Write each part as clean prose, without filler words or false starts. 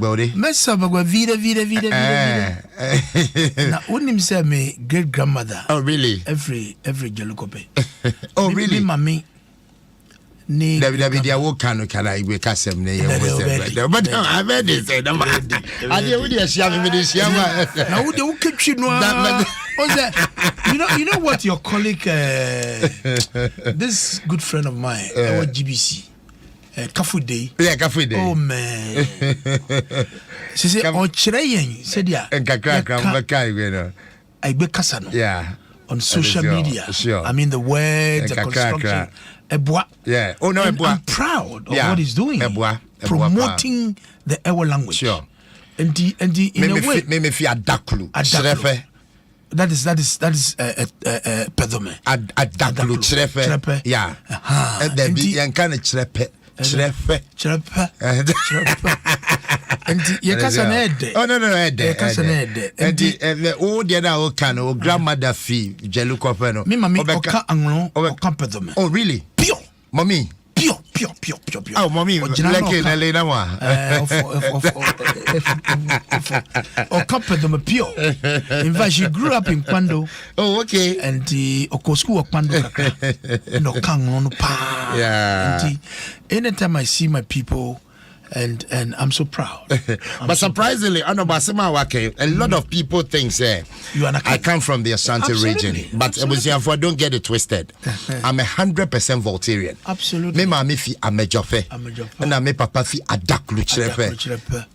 Messa bagwa vida. Now, when him say me great grandmother. Oh, really? Every Jelukope. Oh, really? Me mommy. Ni David Wokano can I be Cassam near but I've heard it. I didn't see this young. Now, who keep you know? You know what your colleague, this good friend of mine, GBC. Kafu Day. Yeah, Kafu Day. Oh man. She said, "On Chirayen," said ya. I be Kasano. Yeah. On social media. Sure. I mean the words, the construction. Yeah. Oh no, I'm proud of what he's doing. Promoting the Ewa language. Sure. And the in a way. Me feel adaklu. That is pedome. Adaklu chrefe. Yeah. And then be kind of chrepe. Chrepe. And you can't say oh no and the old other can or grandmother fee jelukopeno. Me mami oka anglo oka pedome. Oh really? Pio. Mommy. Pio. Oh, mommy, like in Elena. Or couple pure. In fact, she grew up in Kwando. Oh, okay. And the Okosku of Kwando. No kang on pa. Yeah. Anytime I see my people. And I'm so proud. But surprisingly, a lot of people think I come from the Ashanti region. But I don't get it twisted. I'm 100% Voltarian. Absolutely. I'm a Joffe. And I'm a papa fi Adaklu.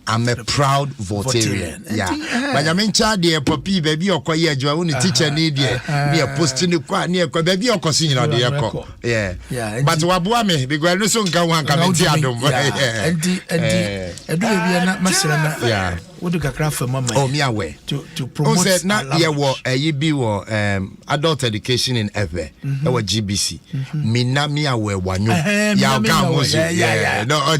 I'm a proud Voltarian. Yeah. But I'm in charge of Poppy, baby, or Koya, Joan, teacher need near posting the quad near baby or Cosino. Yeah. But Wabuame, because I don't come into Adom. Yeah. What do kakra for mama? Oh, me away. To promote not here adult education in Ever. Our GBC. Me na me away one. Yeah. No,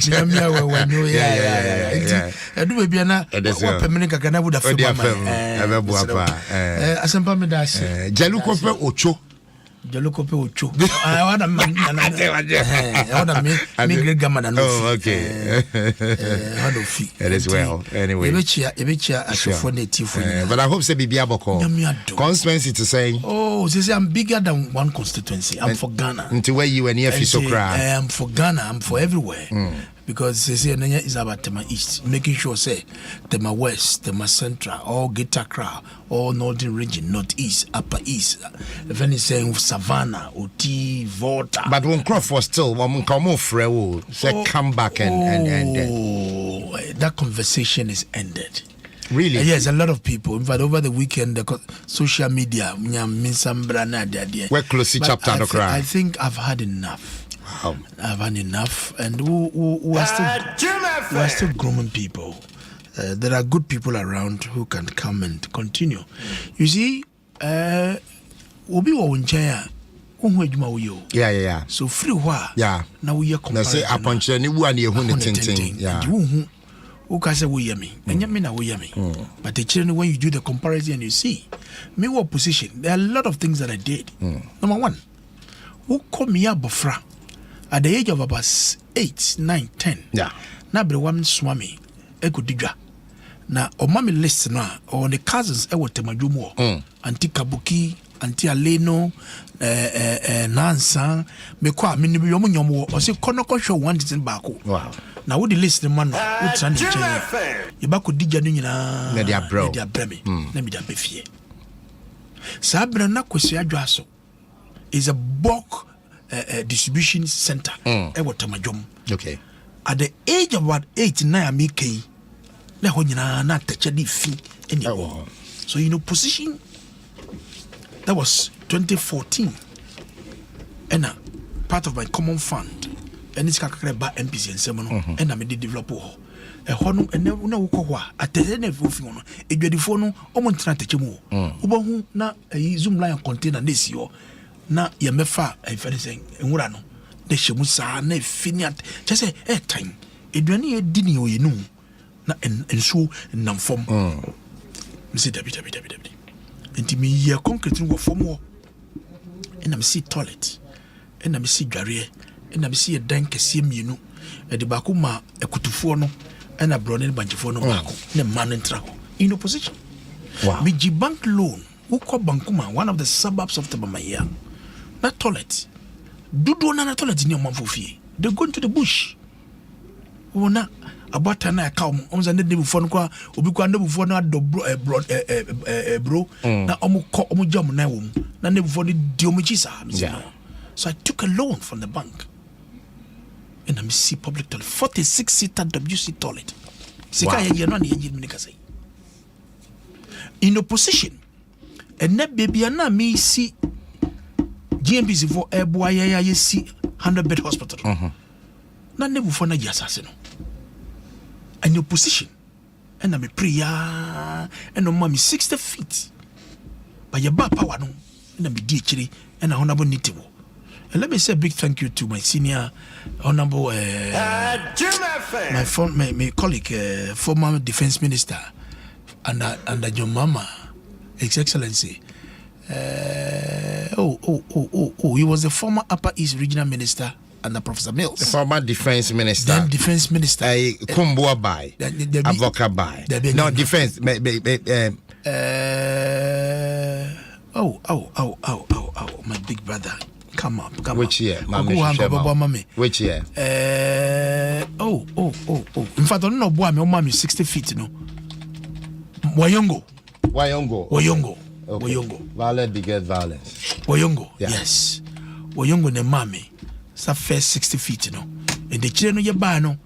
yeah. I do be na. What permanent kakana would have for mama. Asampa me das. Jalukope ocho. Jalukope ocho. I want a man. I want a me great grandmother. Oh, okay. It is well. Anyway. But I hope say Bibia Boko. Constituency to say. Oh, say I'm bigger than one constituency. I'm for Ghana. Until where you and here so cry. I'm for Ghana. I'm for everywhere. Because say Nanya is about Tema East, making sure say Tema West, Tema Central, all Greater Accra, all Northern Region, Northeast, Upper East. If any saying Savannah, Oti, Volta. But when Crawford still, when come off, say come back and that conversation is ended. Really? Yes, a lot of people. In fact, over the weekend, the social media, we're close to chapter. I think I've had enough. Wow. I've had enough, and we are still grooming people. There are good people around who can come and continue. You see, obi wa unchaya. Yeah. So free wa. Yeah. Now we are comparison. Say aponche ni wu ani ehun tintin. Yeah. Who can say we yummy? And yummy na we yummy. But the children, when you do the comparison and you see, me what position? There are a lot of things that I did. Number one, who call me up bofra at the age of about 8, 9, 10. Yeah. Now be one swami, ego digwa. Now or mommy list now or the cousins ewo temajumo. Auntie Kabuki, Auntie Aleno, Nansan, me kwa mini yomo nyomo or say konoko show one tin bako. Wow. Now what the list the man would send the chain. You back with Dija Nina, media bro, media bremi, let me be fear. Sabra na kwesi Dwaso is a bulk distribution center. Okay. At the age of about 8, 9, I'm okay. Na touch fee anymore. So position that was 2014, and part of my common fund. And it's kakra ba Mpensenpensenmu and I made develop a hono and no kwa at the end of no edwadifo no omontra techemu obahu na zoom line container this yo na ye mefa e fere sen nwura no de hyemu saa na finiat just say time edwane e di ni oyenu na enso namfom me say dabi enti me ye concrete wo fom wo and am see toilet and am see dware and I'm see a dank see mienu. A debacuma, a kutufono, and a brown bunch of no marco, the man in trouble in opposition. Wow. Miji bank loan, who called Bankuma, one of the suburbs of Tabamaya. Not toilet. Do not toilet in your month of fee. They go into the bush. Oh, na about an account on the name of Fonqua, Ubiqua before not the bro, na omujam na wom, na never for the Diomichisa. So I took a loan from the bank. And I see public toilet, 46-seater WC toilet. In opposition, and net baby and na me see GMBC for a boy, I see 100-bed hospital. Na never for na assassin. And your position, and I'm a prayer, and no mommy 60 feet. But your back power, no, and I'm a DHD, and a honorable nitivo. And let me say a big thank you to my senior, honorable, my colleague, former defense minister, and your mama, His Excellency. He was the former Upper East Regional Minister under Professor Mills. The former defense minister. Then defense minister. Kumbua Bai. Avoka Bai. No, defense. My big brother. Come up. Which year? Which year? In fact, I don't know, boy, my mom is 60 feet, you know. Wayongo. Okay. Violence begets violence. Wayongo, yes. Wayongo ne mami. Sa first 60 feet, you know. And the children you buy no,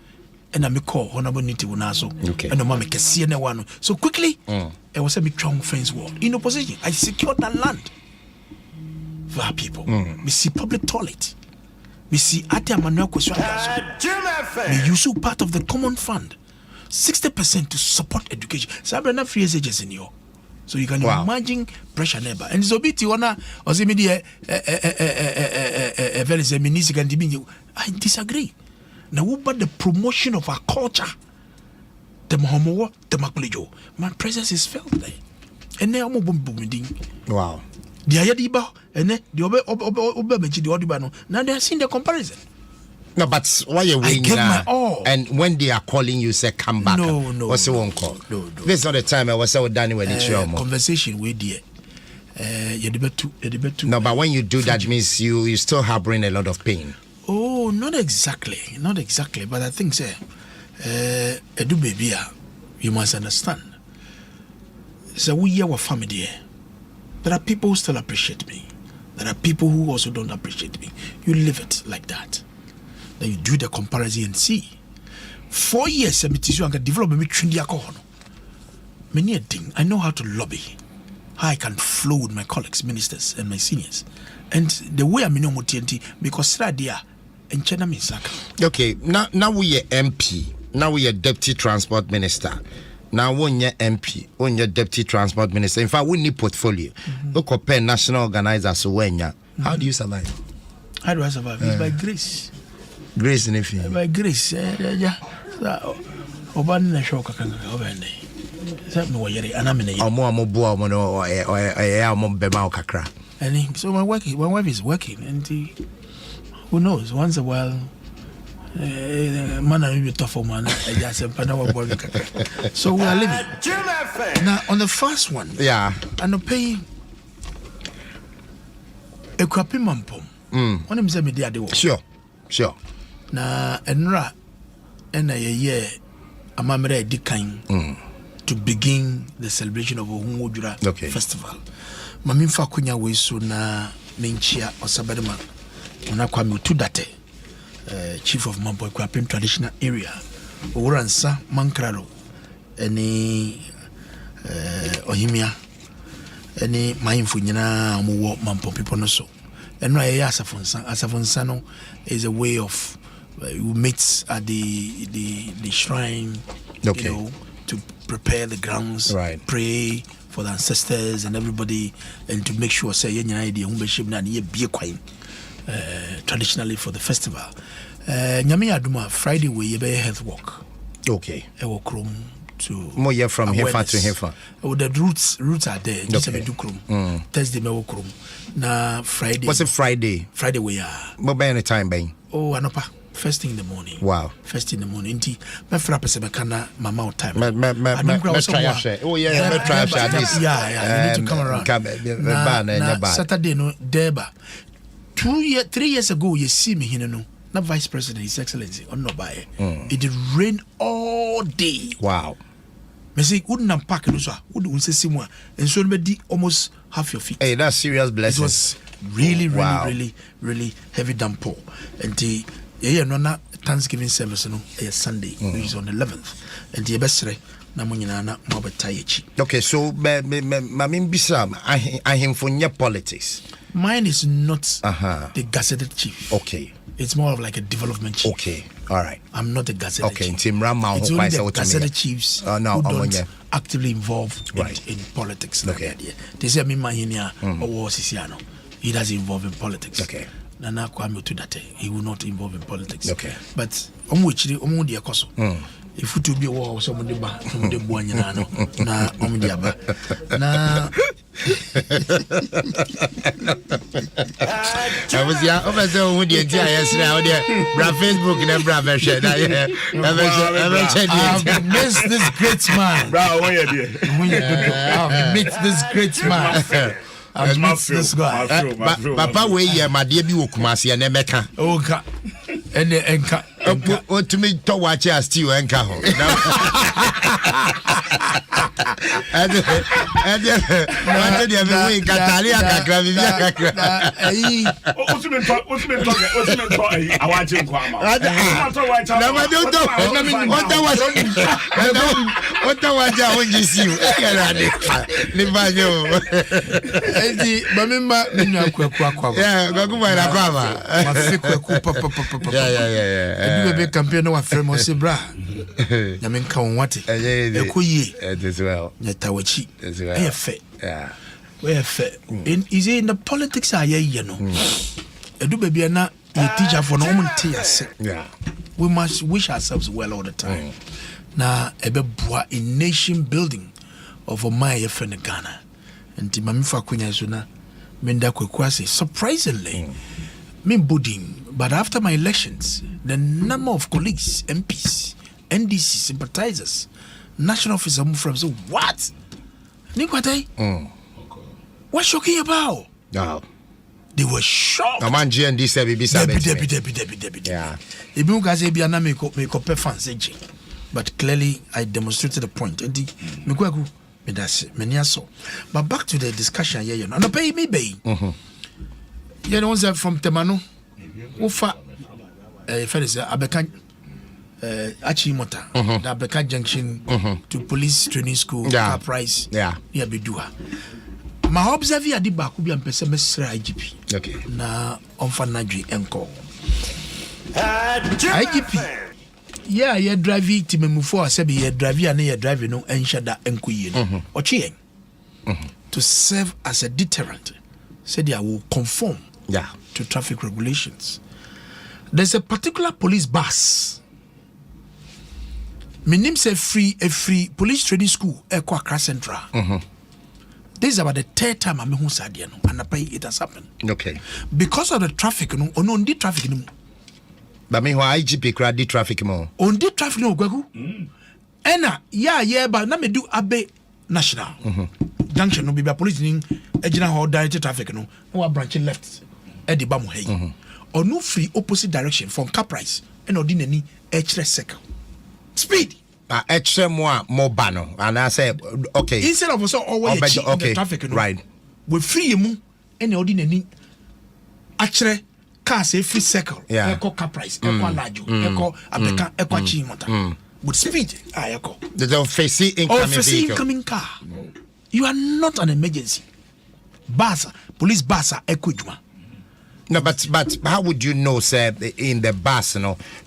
and I call honorable niti wunaso. Okay. And the mama can see one. So quickly, I was a big strong fence wall. In opposition, I secured that land for our people. We see public toilet. We see Ate Manuel Kweswa. We use part of the common fund, 60% to support education. So I'm not free agents in you. So you can imagine pressure neighbor. And so biti wana ozimidi very minister can be. I disagree. Now about the promotion of our culture, the Mahomo, the Makulijo, my presence is felt there. And now I'm wow. The Ayadiba and then the Obe now they are seeing the comparison. No, but why you waiting? I give my all. And when they are calling you, say come back. No. What's the one call? No. This is not the time I was so done with the conversation with the debate. No, but when you do that, means you still harboring a lot of pain. Oh, not exactly. But I think, sir, Edu baby, you must understand. So we are a family. There are people who still appreciate me. There are people who also don't appreciate me. You live it like that. Then you do the comparison and see. 4 years, I can develop me many a thing. I know how to lobby, how I can flow with my colleagues, ministers, and my seniors. And the way I'm in TNT, because Radia and China Misaka. Okay, now we are MP. Now we are deputy transport minister. Now when you're MP, when you're deputy transport minister, in fact, we need portfolio. Look compare national organizers when you. How do you survive? How do I survive? It's by grace. Grace in if by grace. Oban na shoka kanga obende. Sabe no yere anamene. Omo boa mo no omo bema kakra. And so my wife is working, and who knows? Once a while, man, I be tough for man. So we are living. Now on the first one, and I pay a crappy mampom. One of them say me Sure. Na enra ena ye amamre dikan to begin the celebration of Ohunwodura festival. Mami fa kunya we so na menchia osabadema ona kwa mi to date chief of Mamboy Kwapim traditional area Oransa Mankraro any ohimia any mindful nyina mo mampo people no so enra ye asafonsa no is a way of we meet at the shrine, you know, to prepare the grounds, pray for the ancestors and everybody, and to make sure say traditionally for the festival. Nyame aduma Friday we be health walk. Okay. Decorum to more year from Hefa to Hefa. Oh, the roots are there. Just a decorum. Thursday decorum. Na Friday. What's a Friday? Friday we are. What by any time bang? Oh, anopa. First thing in the morning. Wow. First thing in the morning. Inti me fra pese me kana mama time. Me try share. Oh yeah, me try share this. Yeah, you need to come around. Saturday no deba. 3 years ago you see me here no. Na Vice President, His Excellency, on no buy. It did rain all day. Wow. Me say wouldn't unpack no so. Would say simwa. And so be almost half your feet. Hey, that's serious blessing. It was really heavy downpour. And the no Thanksgiving service no Sunday, which is on the 11th. And the best na munyina mobetayechi. Okay, so mamim bisam I him for your politics. Mine is not the gazetted chief. Okay. It's more of like a development chief. Okay. All right. I'm not the gazetted chief. Okay, Team Rama it's only the gazetted chiefs who don't actively involved in politics. Okay. They say me mahinia or Sisiano. He doesn't involve in politics. Okay. Nana Kwame to that he will not involve in politics. Okay. But omundi akoso. If you to be war someone de ba some de boanyana no na omundi aba na I was ya over so with the entire now there bra Facebook and bra version I miss this great man bra where you there I meet this great man I meet this guy papa we ya my dear bi wokumase na meka okay enka o to me to watch as still enka ho and the way Catalia kakra what's been talk I want you kwama what was you see le banyo mamima nnya kwakwa yeah gakuma na kwama yeah bebe campaign wa frame se bra na me nka wonwate ekoyie as well nyatawachi as well yeah we fe in the politics aye no edu bebe na ye teacher for no monte ase yeah we must wish ourselves well all the time na ebeboa in nation building of my friend Ghana and mamifa kunya so na menda kwakwase surprisingly me budding. But after my elections, the number of colleagues, MPs, NDC sympathizers, national officers move from so what? Nikwate? What's shocking about? No. They were shocked. Man Debbie. Yeah. But clearly I demonstrated the point. But back to the discussion here, you know. No pay me bay. You know, from Temano. Ufa Abeka Achimota, the Abeka Junction to police training school, car price, near Bidua. My observer at the back will be Mpensenpensenmu IGP. Okay. Na Onfanadri Enko. IGP. Yeah, you're driving to me for Sebi, you're driving and you're driving no Enshada Enkuyin or Chien to serve as a deterrent. Said I will conform. Yeah. To traffic regulations. There's a particular police bus. My name say a free police training school Eko Accra Central. This is about the third time I'm who said and it has happened. Okay. Because of the traffic, no, on the traffic no. But me why IGP crowd the traffic more. On the traffic no gwagu. Ena yeah but na me do Abe National. Junction no be police ning ejina ho direct traffic no. No branch left. Edi bamu hey. Or no free opposite direction from Caprice and ordinary H circle. Speed. H more banner. And I say okay. Instead of us always the traffic, right. We free mu and ordinary actually car say free circle. Echo Caprice, Echo Lajo, Echo Abeka, Echo Chimota. With speed, Echo. They don't face incoming car. You are not an emergency. Basa, police basa, Echo Juma. No, but how would you know, sir, in the bus,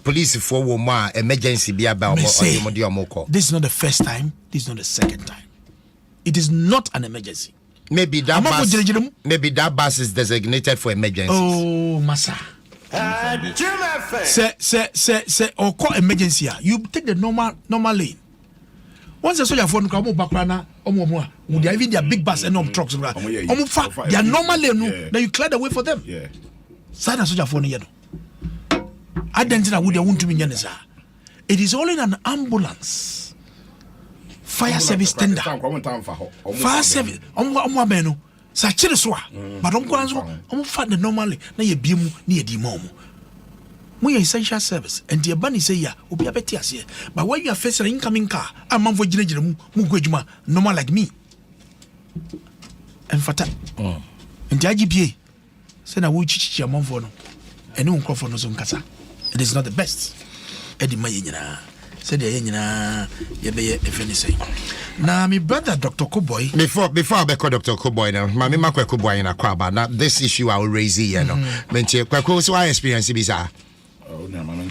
police for more emergency be about this is not the first time, this is not the second time. It is not an emergency. Maybe that bus is designated for emergencies. Oh, Massa. Say or call emergency. You take the normal lane. Once the soldier phone come back would even their big bus and trucks. Their normal lane, then you clear the way for them. Yeah. Sign a soldier phone here. Identity would want to be Yanisa. It is only an ambulance. Fire service tender. Fire service. Beno. Sachiruswa. But fat the normally. Na ye bimu near the mom. We are essential service. And the bunny say ya, will be a better here. But why you are facing an incoming car, a man for Mugujuma, normal like me. And fata. And the IGPA. Send a wood chichi a month for no. And no crop for no kasa. It is not the best. Eddie Mayina said the Yena Yabe, if anything. Now, my brother, Dr. Koboy. Before I call Dr. Koboy now, Mammy Makwa Koboy in a crowd, but now this issue I will raise here, you know. Menche, Kwako, so I experience it. Oh, no, I'm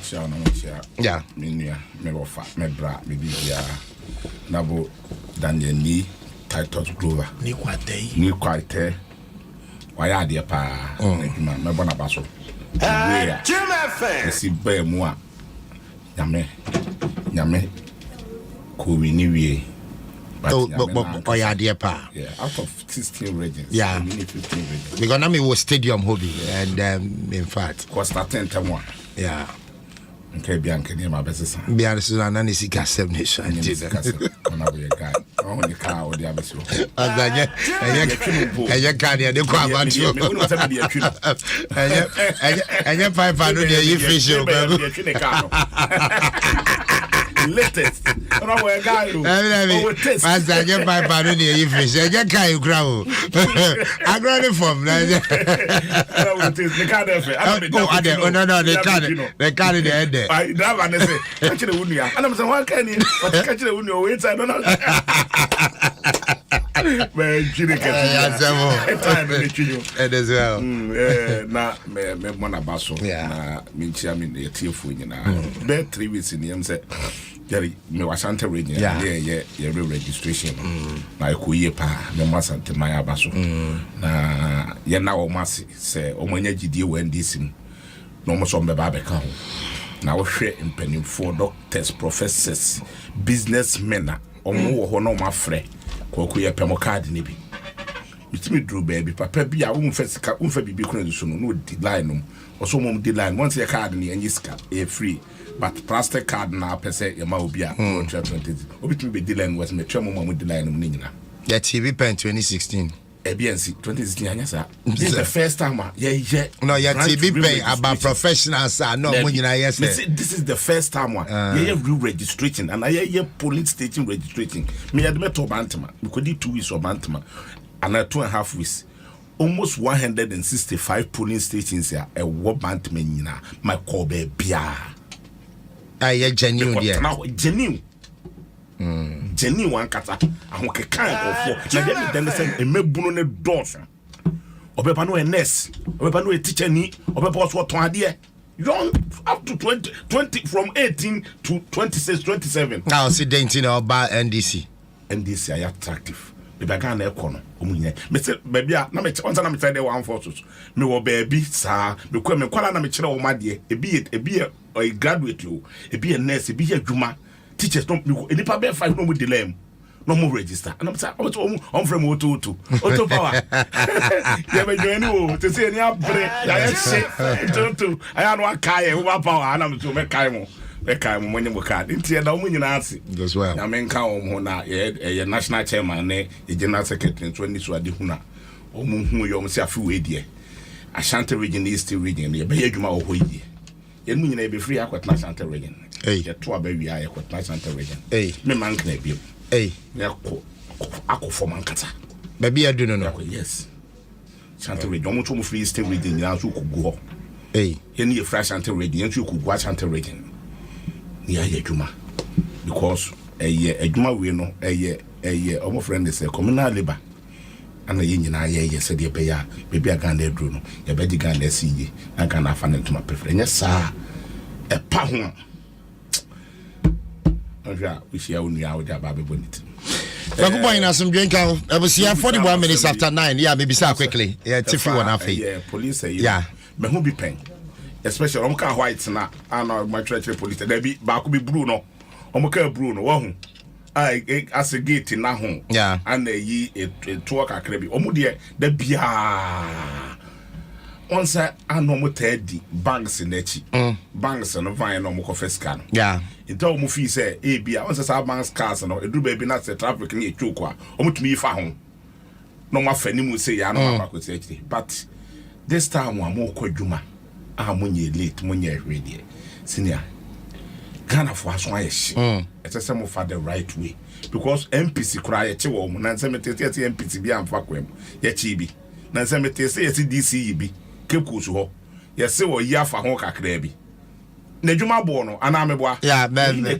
yeah. Minia, Merofa, Mebra, Media, Nabo, Daniel Ni, Titus Grover, New Quite, why are dear pa, Mabana Basso? I see Bear Moa, Yame, Kuwiniwe. Oh, yeah, dear pa. Yeah, out of 16 regions. Yeah. 15 regions. Because I was stadium hobby, and in fact, was starting to one. Yeah. Okay, Bianca, near my business. Bianca, and then he got 7 nation. On a guy, on the car or the abyss. And you can't hear the crowd. And you 500 you fish your latest. I guy who as I get 500 you fish. I get Kai Grow. I got it from the they can't the head there. I drive and say, catch the Unia. And I'm saying, why can't you catch the Unia? Wait, I don't know. And as well. Now, me one abaso. Yeah. Minchi, the tearful, you know. There 3 weeks in the M said, Jerry, me was Santa Region. Yeah, registration. Na kuye pa, me was Santa Maya Baso. Na, ye now must say, O manya GD when this no more on the barbecan. Now share in penny for doctors, professors, businessmen, or more no my friend. Kokuya Pemocard nibi. It's me drew baby, papa be a woman first cat, be soon, no deline, or so mom deline once a card and you scap a free. But plastic card now per se, your mouth be a 20. Obit be deline was my chum with the line of Nina. Yeah, TV pen 2016. ABNC 2016, yes, sir. This is the first time, yeah. No, yeah, TV pay about professionals are not when yes. This is the first time, yeah, real registration, and I hear police station registration. Me admit to Bantama, because did 2 weeks of Bantama, and 2.5 weeks. Almost 165 polling stations here, a war Bantman, my Kobe Bia. I genuine, yeah. Now, genuine. Jenny one kata ahoke kan of na dem dem say emebuno ne dose obepa no nurse obepa no teacher ni obepa so ton ade young up to 20 from 18 to 26 27 now see denting oba NDC ay attractive be baga na ekono omunye me say baby na me once na me try dey one forces me wo baby sa me kwa me kwala na me kire wo made ebi a graduate o ebi a nurse ebi a dwuma teachers don't any paper 5 no more delay no more register and I'm saying I'm from auto power yeah me join you to see any abre I say I am one kai over power and I'm to make kai mo when you card into da mo nyina ase as well I mean kan ho na national chairman ne general secretary so ni so ade hu na hu yo say afi we die Ashanti region East region ye be adwuma wo ho yi ye mu nyina be free akwat Ashanti region ye to abawi aye akwat Ashanti region me man kan bi ya ko akofo man kata baby adu no yes Ashanti region mo free East region nyina so kugu ho ye ni free Ashanti region ye so kugu Ashanti region ni aye adwuma because adwuma we no omo friend is communal labor ana ye nyina ye said ye be ya baby aga na edru no ye be di Ghana CJ aga na afa ntoma preference sa e pa ho oja we share unu ya oja ba be bonit Good boy na some drink out see 41 minutes after 9 yeah maybe say quickly yeah tiffy one afa yeah police say yeah me hu bi pen especially omo white na ana my church police there be ba ko be blue no omo ka blue no wo hu as a gate na ho yeah and yi to work akra bi omo de da bia once I know mo tedi banks in echi banks no van no mo ko first can yeah into mo fi say e bia once say banks cars no edu baby na say traffic ni echuko a o mutumi fa ho no ma fa ni mu say ya no ma ko say echi but this time wa mo ko dwuma mo nye late mo nye ready senior Ghana for aso ayeshi it's say mo for the right way because MPC cry echi wo mo na say me tete MPC bi amfa kwem ye chi bi na say me tete say DC bi kekusu ho ye se wo yi afa ho kakra bi na dwuma bo no ana meboa yeah man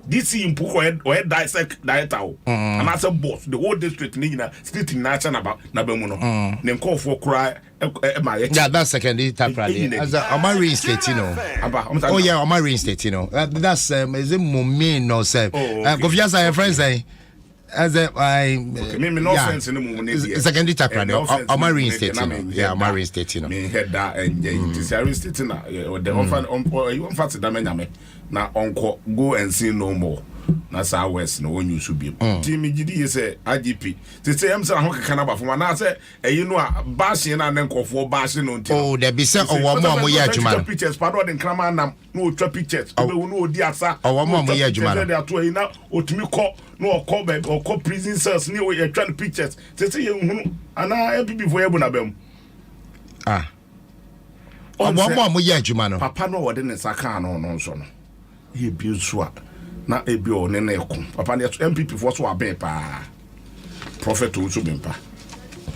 this impo or dissect dietao and as a boss the whole district ni na street in nation about na be mu no ne call for cry yeah that's secondary temporary as a reinstate oh yeah am reinstate that's is it Mumin no say Kofiasa your friends say as I me no offense in the moment secondary temporary am reinstate yeah am reinstate me head that and it is reinstate na the on you fat da me na onko go and see no more na sa west no onyu su bi team gidi say IGP te say am say ho keka na ba fo na say eyi no a bashi na nkofo bashi no nti oh there be say owo mo ye adwuma pictures pardon den krama nam no otwa pictures be wo no odi asa owo mo ye adwuma na to yi na otumi ko no okọ be okọ prison cells ni we twa pictures te say ye hunu ana ebibi fo ye bu na bam owo mo ye adwuma no papa no wo de ne saka no no so no ye bi so a na ebi o ne na ekun papa ne MPP for so aben pa prophet o so bempa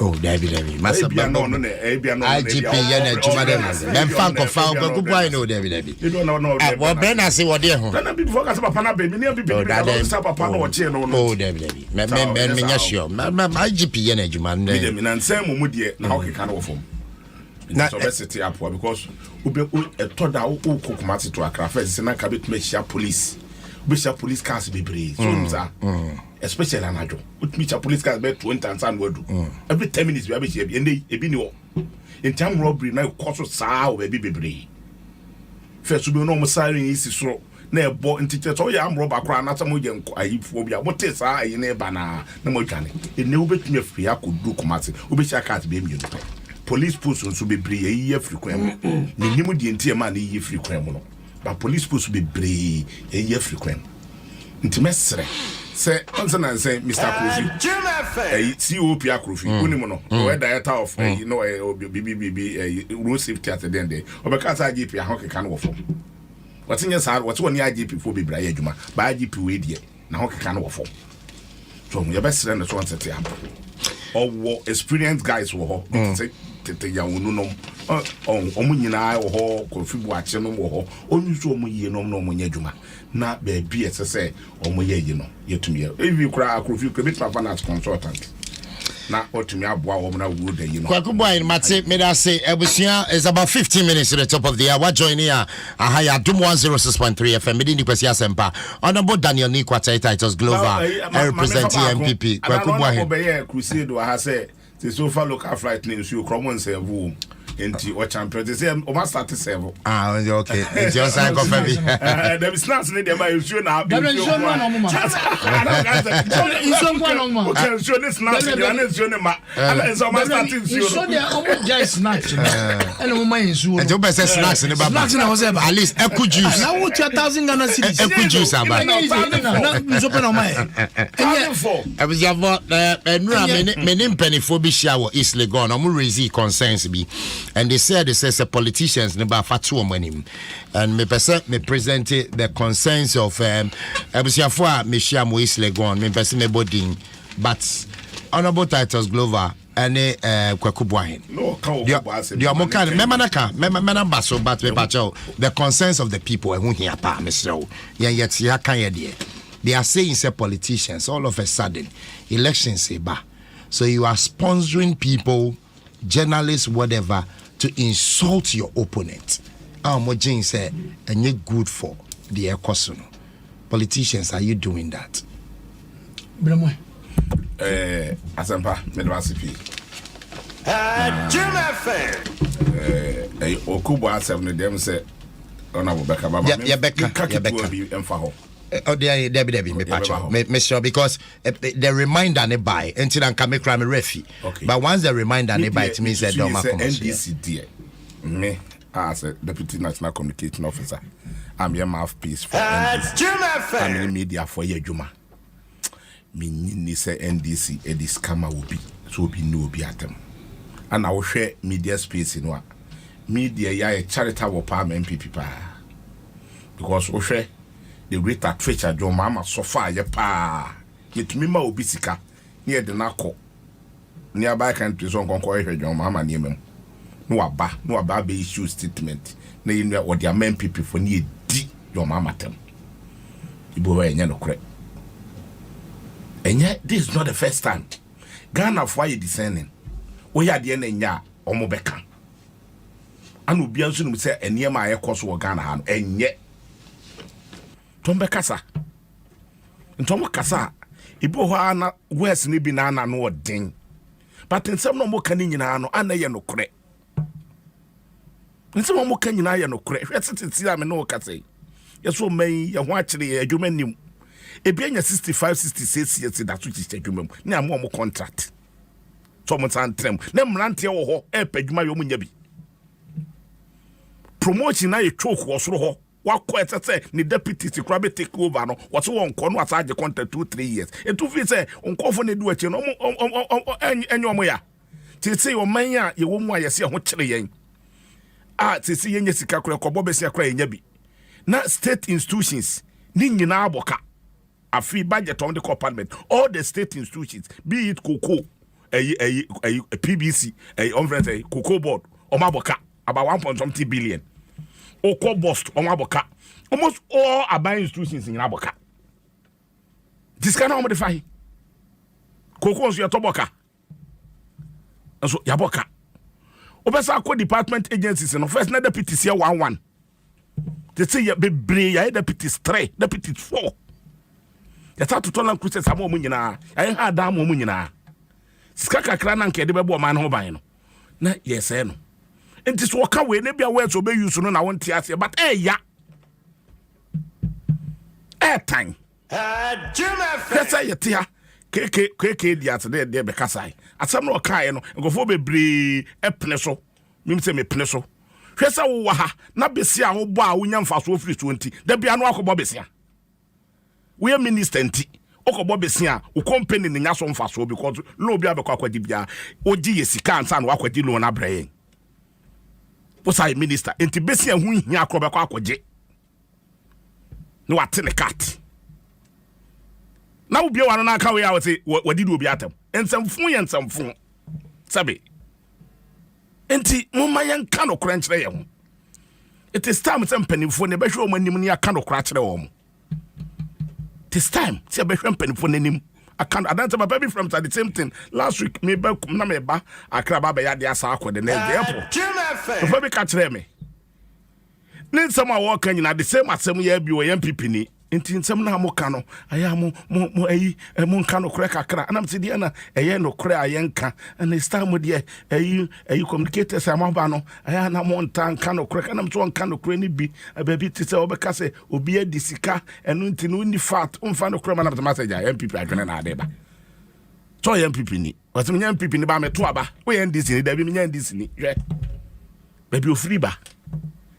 oh David masa ba no no ebi no IGP ye na juma dem men fan ko fa ko gugwa no David you don't know wo be na se wo de ho na bi for ka papa na be mi ne bi sa papa no che no oh David men nya sure IGP ye na juma ne mi na nsem mu de na ho keka no fom na university apo because ube etoda wo kokumati to Accra first na ka betuma hia police police cars be brave so nza especially anajo utmi cha police cars be 20 and san wadu every 10 minutes we be hia bi ende ebi ni wo in time robbery na koso saa wo be brave first ube no mo siren isi soro na ebo ntite so ya amro bakra na ta mo je nko ayifo bia mo te saa ayi na eba na mo dwane ene wo betumi afiri akodu kumati wo be hia cars be mienu police post so be brave ye frequent ni nimu die ntie ma na ye frequent no but police post be brave ye frequent ntimesre say once na say Mr. Kofi COP Akrofi unimu no we director of you know BBB road safety at the end there obeka sa IGP ahokeka no wofo watinye sa what one IGP for be brave adwuma ba IGP we die na ahokeka no wofo so ye besre no so ntete am or experienced guys wo ho say tete ya wonu no omu nyina wo ho Kofi Buache no wo ho onyu omu yie no no omu nya adwuma na be bi ese omu ye yi no yetumi evi kura Kofi bit papa na consultant na otumi aboa wo na wo da yi no Kwaku boy mate me da say ebusia is about 15 minutes to the top of the hour join here ahaya Adom 106.3 FM medi ni kwesi asempa honorable Daniel Nikwata titles Glover representing MPP Kwaku boy be crusade wa ha say so far local flight name so kromo nsevu enti o champion they say o ma start serve okay it's your sign of baby there is snacks need dem you show na there is show no mo okay show this snacks you na show ne ma and so ma start show there omo jai snacks and o ma ensure and you be say snacks ne baba snacks na was at least eku juice na wo 2000 Ghana cedis eku juice aba na so pe na ma I was your enura many mpenifo bi share wo East Legon omo raise concerns bi and they said politicians ne ba fatu omanim and me present the concerns of ebusiafo a me share mo East Legon me person me bodin but honorable titles Glover and Kwaku boy no the omokan memana baso but me pacho the concerns of the people who here pa me so yet ya kan ye there they are saying say politicians all of a sudden elections say ba so you are sponsoring people journalists whatever to insult your opponent. Jane said, and you're good for the economy. Politicians, are you doing that? Asampa, Medwasipi. Jim FM. Okubo Nsem ne dem say, Honorable Becca Baba. Yeah, Becca. Emfaho. Oh, Debbie, me patch. Me sure because the reminder ne buy until I can make crime refi. But once the reminder ne buy, it means that don't matter. NDC dear. Me as a deputy national communication officer, I'm your mouthpiece for NDC. I'm in media for your Juma. Me ni say NDC a scammer will be so be no be at them. And I will share media space in what media ya charitable palm MPP pa because we share the rate at which your mama so far ya pa yet me ma obisika near the nako nearby countries on conquer your mama near me no aba be issue statement na you know what their men people for near di your mama tem ibo we nya no kre enya this is not the first time Ghana for you discerning we ya de na nya omo beka anu bia nso no say enema ayekoso wo Ghana ha no enye tombe kasa ntomo kasa ibo ho ana west ni bi na ana no odin but nsem no mo ka ni nyina no ana ye no kre nsem mo ka nyina ye no kre hwetiti am no kasa yeso man ye ho akire ye adwuma nim ebi anya 65 66 years da so chi adwuma mu ni am mo contract so mo san trem na mrante wo ho e padwuma yo mu nya bi promotion na ye choke wo soro ho wakọ etete ni deputy tikra be take over no what won ko no asage contract 2-3 years etu fi say onkofo ne du achi no enyo mo ya tisi o manya ye wo mu ayese ho kire yen tisi yenye sika kra ko bobesi akra yenya bi na state institutions ni nyina aboka afi budget on the department all the state institutions be it cocoa PBC cocoa board o maboka about 1.something billion Oko bust on Aboka. Almost all our institutions in Aboka. This kind of modify. Coco's your toboka. And so Yaboka. Obesa co department agencies and first na deputy here 1-1. They say ya be ya deputy 3, deputy 4. Ya start to tell them Christians amo munyina. I had dam munyina. Skaka krana nke de bebo man ho ban no. Na yes no. It is walk away, maybe a word to be used on our theatre, but ya time. Let's say a tear. KK, the other day, because I some no kind and go for be a peneso. Mimse me peneso. Hwesa wo ha na besia wo bo a wonya mfaso free 20 da bia no akobo besia we are minister nti okobo besia wo company ne nya so mfaso because no bia be kwa kwadi bia ogi yesika ansa no akwadi lo na brayen posai minister enti besia hu hia akrobe kwa akwaje no atene cat na wo bia wan na aka we a wote wadi do obi atam ensamfun ye ensamfun sabe enti mumma yan kano kra nkyere ye ho it is time some penifo ne behwe o manim ne aka no kra kyere wo mo it is time say behwe penifo nanim aka adanta my baby from the same thing last week me ba na me ba akra ba ya de asa akode na airport so be ka kyere me nin sama wo kan nyina the same asem ya bi wo yan pipini enti nsem na mo ka no aya mo ayi mo nka no kra kakra anam se dia na eye no kra ayenka and star mo dia ayi communicators am ba no aya na mo nka no kra anam so nka no kra ni bi baby ti se obeka se obi adi sika enu nti no ni fat umfa no kra manam message ya MPP adwene na ade ba so MPP ni wati me MPP ni ba me to aba we NDC ni da bi me NDC ni hwe baby ofri ba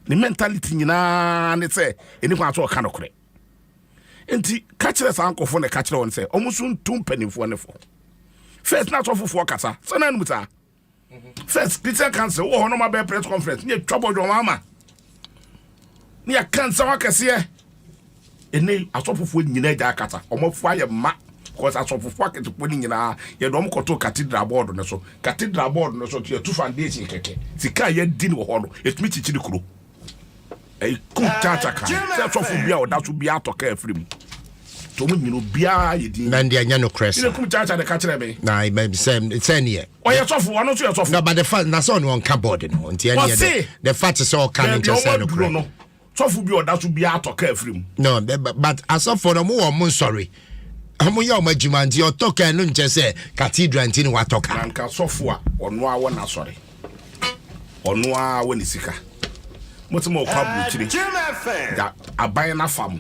ni mentality nyina ne se eni kwa so ka no kra enti kachire sankofo ne kachire won se omusun tum panimfo ne fo first na tofofo kasa sana nu ta first Christian council wo hono ma be press conference ne twabo do mama ne ya kansa wakase ene asofofo nyina ja kata omofo aye ma because asofofo aketpo ni nyina ye do mkoto cathedral board ne so ye two foundation keke sika ye di ne wo hono etumi chichiri kuro e kuntacha kan se asofo bia o da so bia atoka afrim to mu nyino bia ye din na ndia nya no crest ile kuntacha de ka kire me na I be say near o ye sofo wano so ye sofo no but the fact na so on cupboard no nti anya the fact is all can into say no crest sofo bia o da so bia atoka afrim no but asofo no mo mo sorry amu ya o majuma nti o toka no nche say cathedral nti ni watoka na nka sofo a ono a wona sorry ono a woni sika motimo kwa buchiri da aban na fam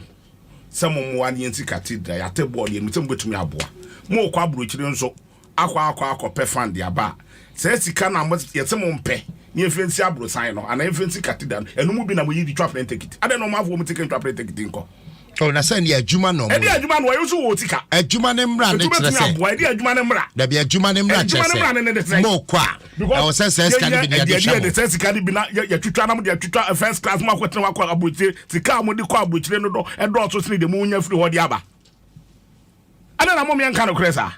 some one yancy cathedral ya table ye mutum betumi aboa mo kwa abrochire nso akwa pefan dia ba se sika na mo yete mo mpe ni efensi abrosan no ana efensi cathedral enu mu bi na mo yi di trap ticket ade no mo avo mo ticket trap ticket nko oh na say ni adwuma no e di adwuma no ayo so wo tika adwuma ne mra ne kire se e di adwuma ne mra da bi adwuma ne mra kire se mo kwa na wo se sika ni bi dia de hwa de sika ni bi na ya twitwa na mo de twitwa first class mo akotena akwa abrochire sika mo de kwa abrochire no do e do so sini de mo nya firi ho de aba ana na mo me nka no kire sa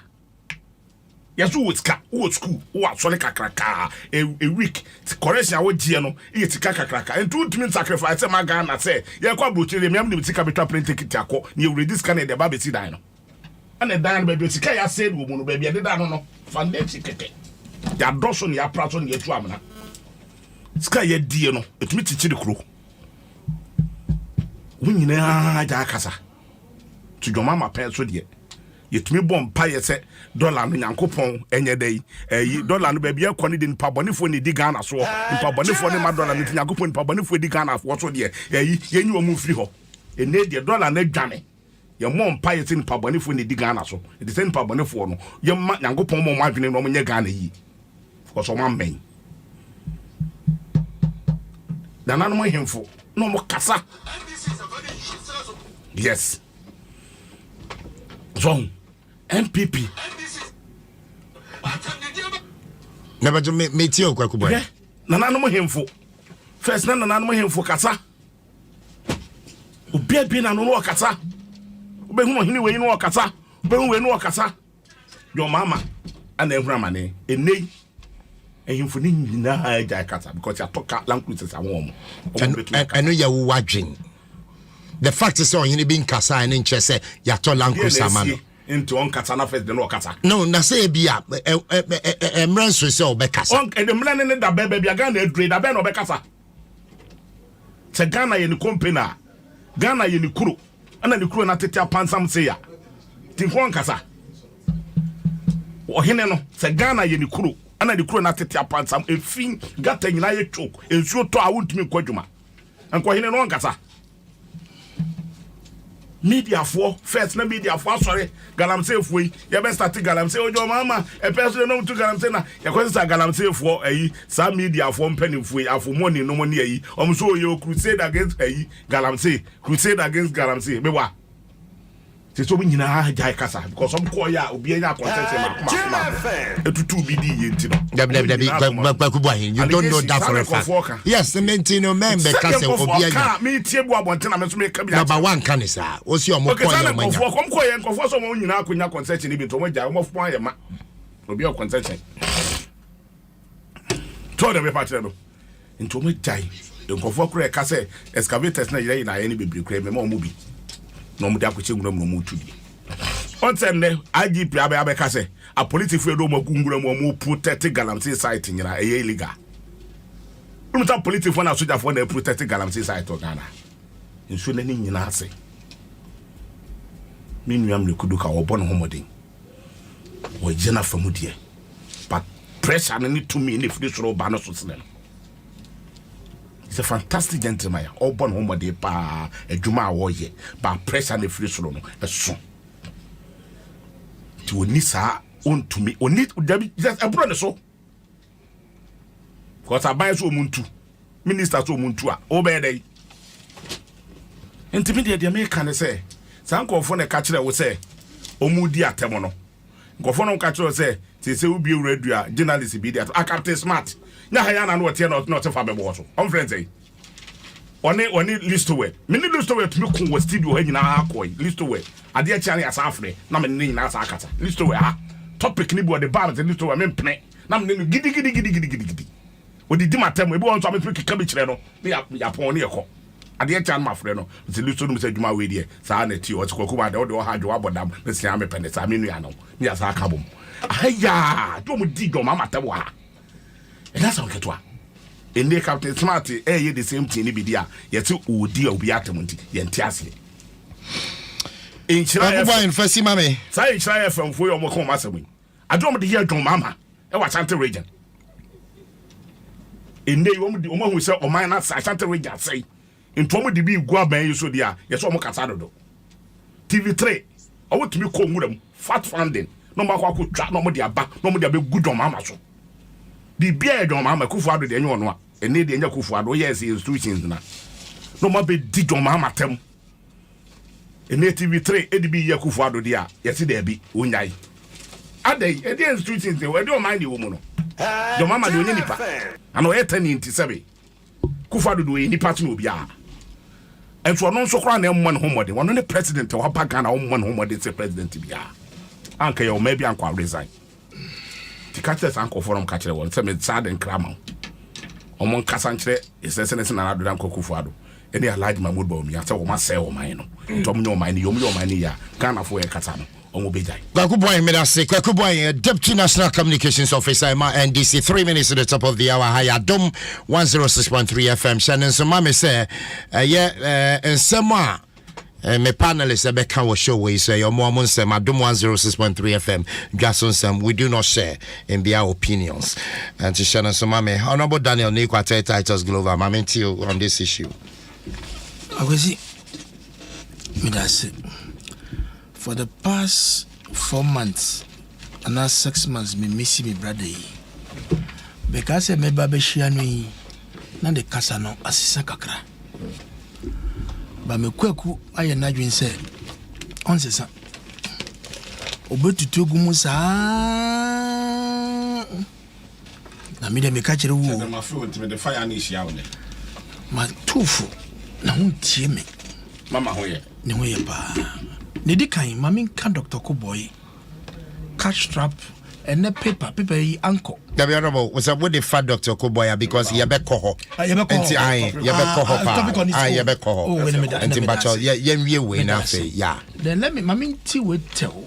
yaso wotka wo school wo asole kakraka a week correction wo gie no e tika kakraka entu tumi sacrifice ma ga na say ye kwa brochire me am ni tika betwa print ticket akọ ni e ready scan de ba be si dan no ana dan ba be tika ya said wo mu no ba bi de dan no foundation keke ya doso ni ya praso ni etu amna sika ye die no etumi tichiri kuro wo nyina ja kasa to joma ma pen so de yetumi bom pa yese dollar no nyankopon enye dai dollar no ba bia kwani de npa bonefo ni di Ghana so npa bonefo ni ma dollar ni nyankopon npa bonefo di Ghana so de yenyi wo mu firi ho ene de dollar na dwane ye mom pa yese npa bonefo ni di Ghana so de se npa bonefo no ye ma nyankopon mo adwene no mo nye Ghana yi for so man men dana no mo hemfo no mo kasa yes John MPP never to me tio kwa kuboy nana no hemfo first nana no hemfo kasa obi abi na no kasa obehu hini we no kasa obehu we no kasa your mama ana ehura mane enei ehimfo ni nyina aja kasa because ya toka languages awon eno ya wo wadwen the fact is on hini bin kasa and nche say ya to language amano into on kasa na first the no kasa no na say bia emranso say obekasa on the mlan ne da bebe bia Ghana edre da be no obekasa se Ghana ye ni company Ghana ye ni kuro ana ni kuro na tete apansam say ya tinko kasa o hene no se Ghana ye ni kuro ana ni kuro na tete apansam efin gata nyina ye chok ensuo to a wontumi kwadwuma anko hene no kasa media for first na media for sorry galamsey foi ya be start galamsey ojo mama e person no to galamsey na ya kwese galamsey for ayi sa media for mpani foi afo money no money ayi omso ye crusade against ayi galamsey crusade against galamsey be wa se so nyina ha jai kasa because some call ya obi anya content ma etutu bi di ye ntino you don't know that for a fact yes the mentino member kasa obi anya me tie bu abonte na me so me ka bi number 1 kan is o si o mo call ya manya kom call ya nkofo so mo nyina akonya content ni bi to mo jai mo fo ya ma obi o content to the be partner no nto mo jai nkofo kura ka say excavators na yire na ye ni bebri kura me mo bi no mo dia ko chegura mo mo tudi on sende IGP abe ka say a police fe do mo gungura mo protect galamsey site nyina e illegal umta police fo na soja fo na protect galamsey site Ghana nso na ni nyina ase minuam le kuduka wo bon homodin wo jena famudie but pressure na ni to me ni free soro ba no so sene. He's a fantastic gentleman. All born home de pa adwuma awoye ba pressure na free soro no eso ti oni sa on to me oni just abro ne so because abai so omuntu minister so omuntu a obedey intermediate de make kan say sankofo ne ka kire wo say omudi atemo no nkofo no ka kire say se ubi ewradua journalist bi dia Captain Smart nya ha ya na no tie not fa bebo so on friends eh oni listoway me ni listoway to me ko studio ha nyina akoi listoway ade a chane asa afre na me ni nyina asa akata listoway ha topic ni bo de ba me listoway me mpene na me ni gidi odi di matem e bi won so me kika bi kire no me ya pon ne yeko ade a chane ma afre no se listoway no se dwuma we die sa na ti o ti kokuma de o de o ha dwo abodam me sia me pene sa me nu ya no me asa akabom aya do mu di do mama tabo ha e na sa oketwa ende Captain Smart ye the same thing ni bi dia ye ti odi obi atemunti ye ntiase inchira boy in first mame sai inchira FM fo yo mo ko masemi adom de ye dwon mama e wa Ashanti region ende yo mo di o ma hu se o man na Ashanti region sai into mo di bi gu aban yi so dia ye so mo kasa dodo TV3 I want to be called fat funding no matter what track no more dia back no more dia be good on mama so the beer John mama Kufuado de no and need the Kufuado yes institutions na no more be dig on mama tem and TV3 edb ye Kufuado dia yes there be unyai ade e dey institutions we don't mind the woman no mama do nipa ano 1097 Kufuado do nipa to no bia and for non so kra na mmon homode one no president wa paga na mmon homode say president bia anka yo maybe anko resign ti catches anko forum catch won say me sad and krama omon kasa nkyere isese na do anko Kufuado any large Mahmoud ba mi asa wo ma say wo man no to mo man ni yo man ni ya Ghana fo e kasa no omo bejai Kwakuboy medase Kwakuboy Deputy National Communications Officer ma NDC 3 minutes at the top of the hour hi Adom 106.3 FM Shannon so mama say nsem a me panelists ebeka wo show we say your mom nsem Adom 106.3 FM Dwaso Nsem we do not share in their opinions and to Shannon so mama Honorable Daniel Nikwate Titus Glover mama until on this issue Awesi medase for the past 4 months and now 6 months me miss me brother because me baba shianu na de kasa no asisa kakra ba me kwaku aye na dwen se onsesa obetutu ogumu sa na me de me ka kire wo na feel with the fire ni hia wo ne ma tufu na huntie me mama hoye ne hoye ba Nidi kan mami kan Dr. Kuboy cash trap and the paper yi anko. The honorable was what the fat Dr. Kuboy because he be koho. Ye be koho pa. Ye be koho. Oh wait a minute. Enti bacho ye we na fe ya. Then let me mami ti we tell.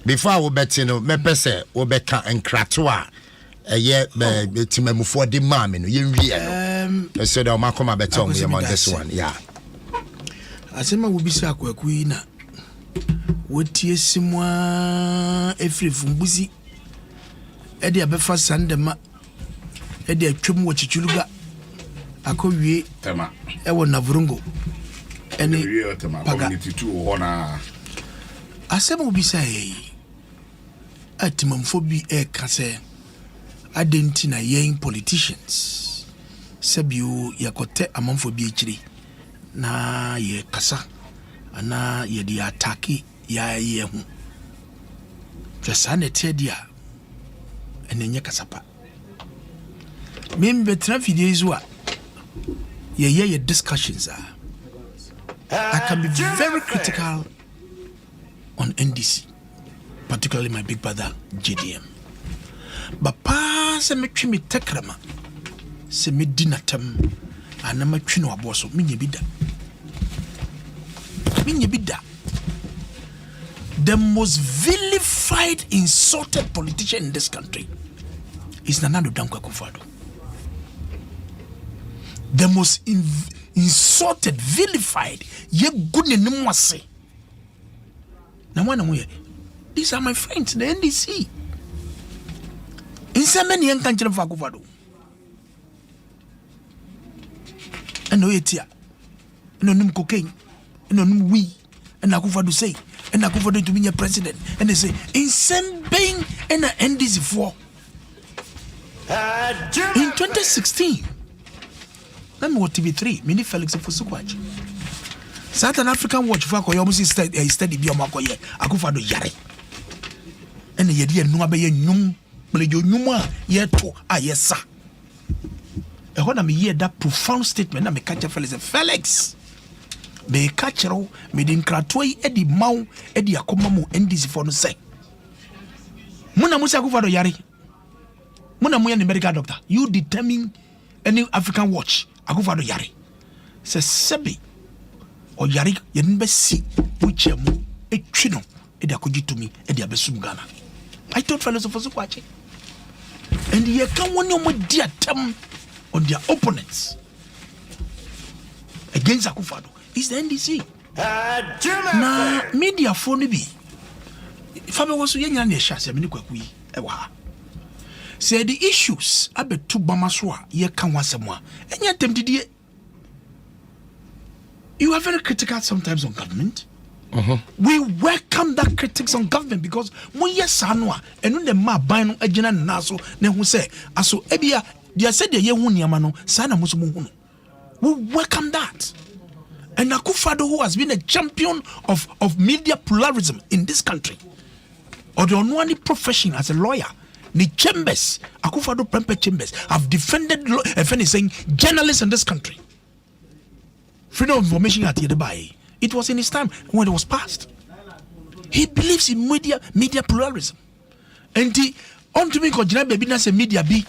Before I will bet no me pese we be kan enkrato a ye timamufo de ma me no ye wie no. So the makoma beto me on this one. Yeah. Asema wubisi akwaku yi na wotie simwa efrefumbuzi ede abefa sandema ede atwem wo chichuluga akowie tema ewo navurungo ene tema community 2 hona asema wubisi ayi atimamfo bi kase adenti na yen politicians sabio yakote amamfo bi echiri na ye kasa ana ye di ataki ya ye hu twasane tedia enenye kasapa membe trafidi izwa ye discussions are I can be very critical on NDC, particularly my big brother JDM, but pa se me twi me tekrama se me dinatam ana ma twi no aboso menye bida. The most vilified, insulted politician in this country is Nana Addo Kufuado. The most insulted, vilified, ye good in Nwase. These are my friends, the NDC. In so many young countries for Kufuado. And no etia, no num cocaine. No, we and Kufuado say, and Kufuado to be a president, and they say, in some being and NDC for in 2016. Let me watch TV3, Mini Felix for Sukwach. South African Watch for almost study beyond Makoye, Kufuado Yare. And the idea no abe num, Blejo Numa, yet to yes, sir. And when I hear that profound statement, I'm a catcher Felix. Be catchero me din kratoi edi mau edi akoma mu NDC for no say muna musa Kufuado yare muna mu ya medical doctor you determine any African Watch Kufuado yare se sebi o yare ye nbe si buche mu etwi no edi akoji to me edi abesum Ghana. I told fellows of Sukwach and ye can one no dia tem on their opponents against Kufuado. Is the NDC. Na media phone bi. Fabe waso yenya na ehya me kwakui ewa. Say the issues abetu bamaso a ye kan wasem a enya temdidie. You are very critical sometimes on government. We welcome that critics on government because we yes anwa enu ne ma ban no agina na so ne hu say aso ebia dia said ye hu niama no sa na muso mu hu no. We welcome that. And Akufo-Addo, who has been a champion of media pluralism in this country, or the only profession as a lawyer, the chambers, Akufo-Addo Prempeh chambers, have defended saying journalists in this country. Freedom of information at Yedebayi. It was in his time when it was passed. He believes in media pluralism. And he on to me because baby na say media be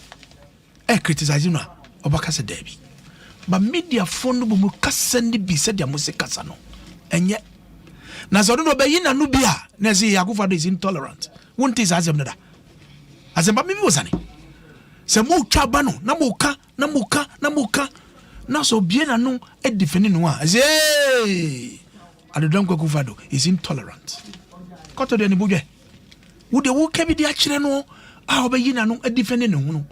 criticizing na obaka se debi. But media phone no mu kasa ni bi said ya mo se kasa no. Enye. Na so no be yin na no bia na say Akufo-Addo is intolerant. Won't is azem nada. Azem ba me bi wosane. Se mo twa ba no na mo ka na so bie na no e defend no a. Say Adom Akufo-Addo is intolerant. Koto de ni budwe. Wo de wo ka bi de a kire no a obayi na no e defend no no.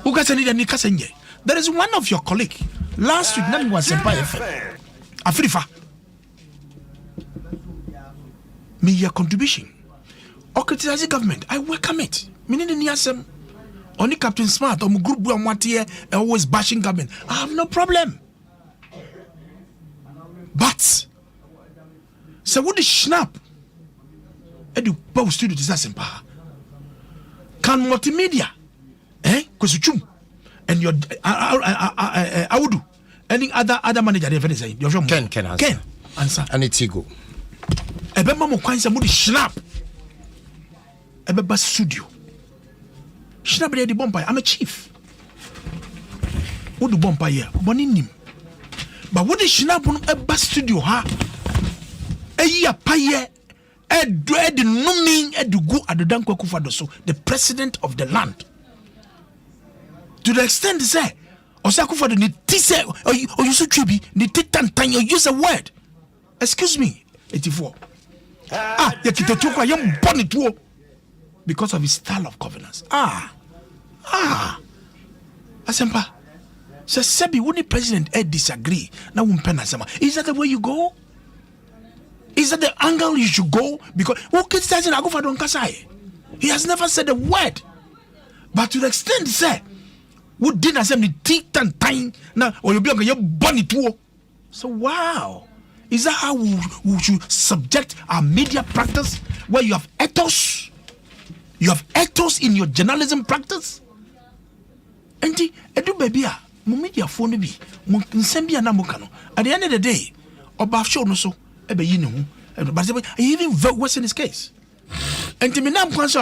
Wo ka sani de ni kasa nye. There is one of your colleague last week name was Empire FM. Afrifa. Me your contribution. Or criticize the government. I welcome it. Meaning the Nsem. Only Captain Smart or my group who are here always bashing government. I have no problem. But so what the snap? Edu power studio is power. Can multimedia Kosuchum and your Audu any other manager they say Ken answer and it's ego. Ebe mamo kwanza mudi snap. Ebe ba studio. Snap dey the bomber. I'm a chief. Who do bomber here? Boni nim. But what is snap on eba studio ha? Eya paye edu numing edugu Adom Akufo-Addo so the president of the land. To the extent say Akufo-Addo ni tise or you so tribi ni titan you use a word. Excuse me 84. Ya kitetukwa yam boni tuo because of his style of governance. Asempa. So Sebi when the president disagree na wumpena sama. Is that the way you go? Is that the angle you should go? Because who criticizing Akufo-Addo Nkasai? He has never said a word. But to the extent say who didn't say the titan time now or you be on your bunny tour. So wow. Is that how we should subject our media practice where you have ethos? You have ethos in your journalism practice? And edu baby media phone bi nsem bia na mokano. At the end of the day, oba show no so ebe yi ne ho. But he even vote worse in his case. And to me now so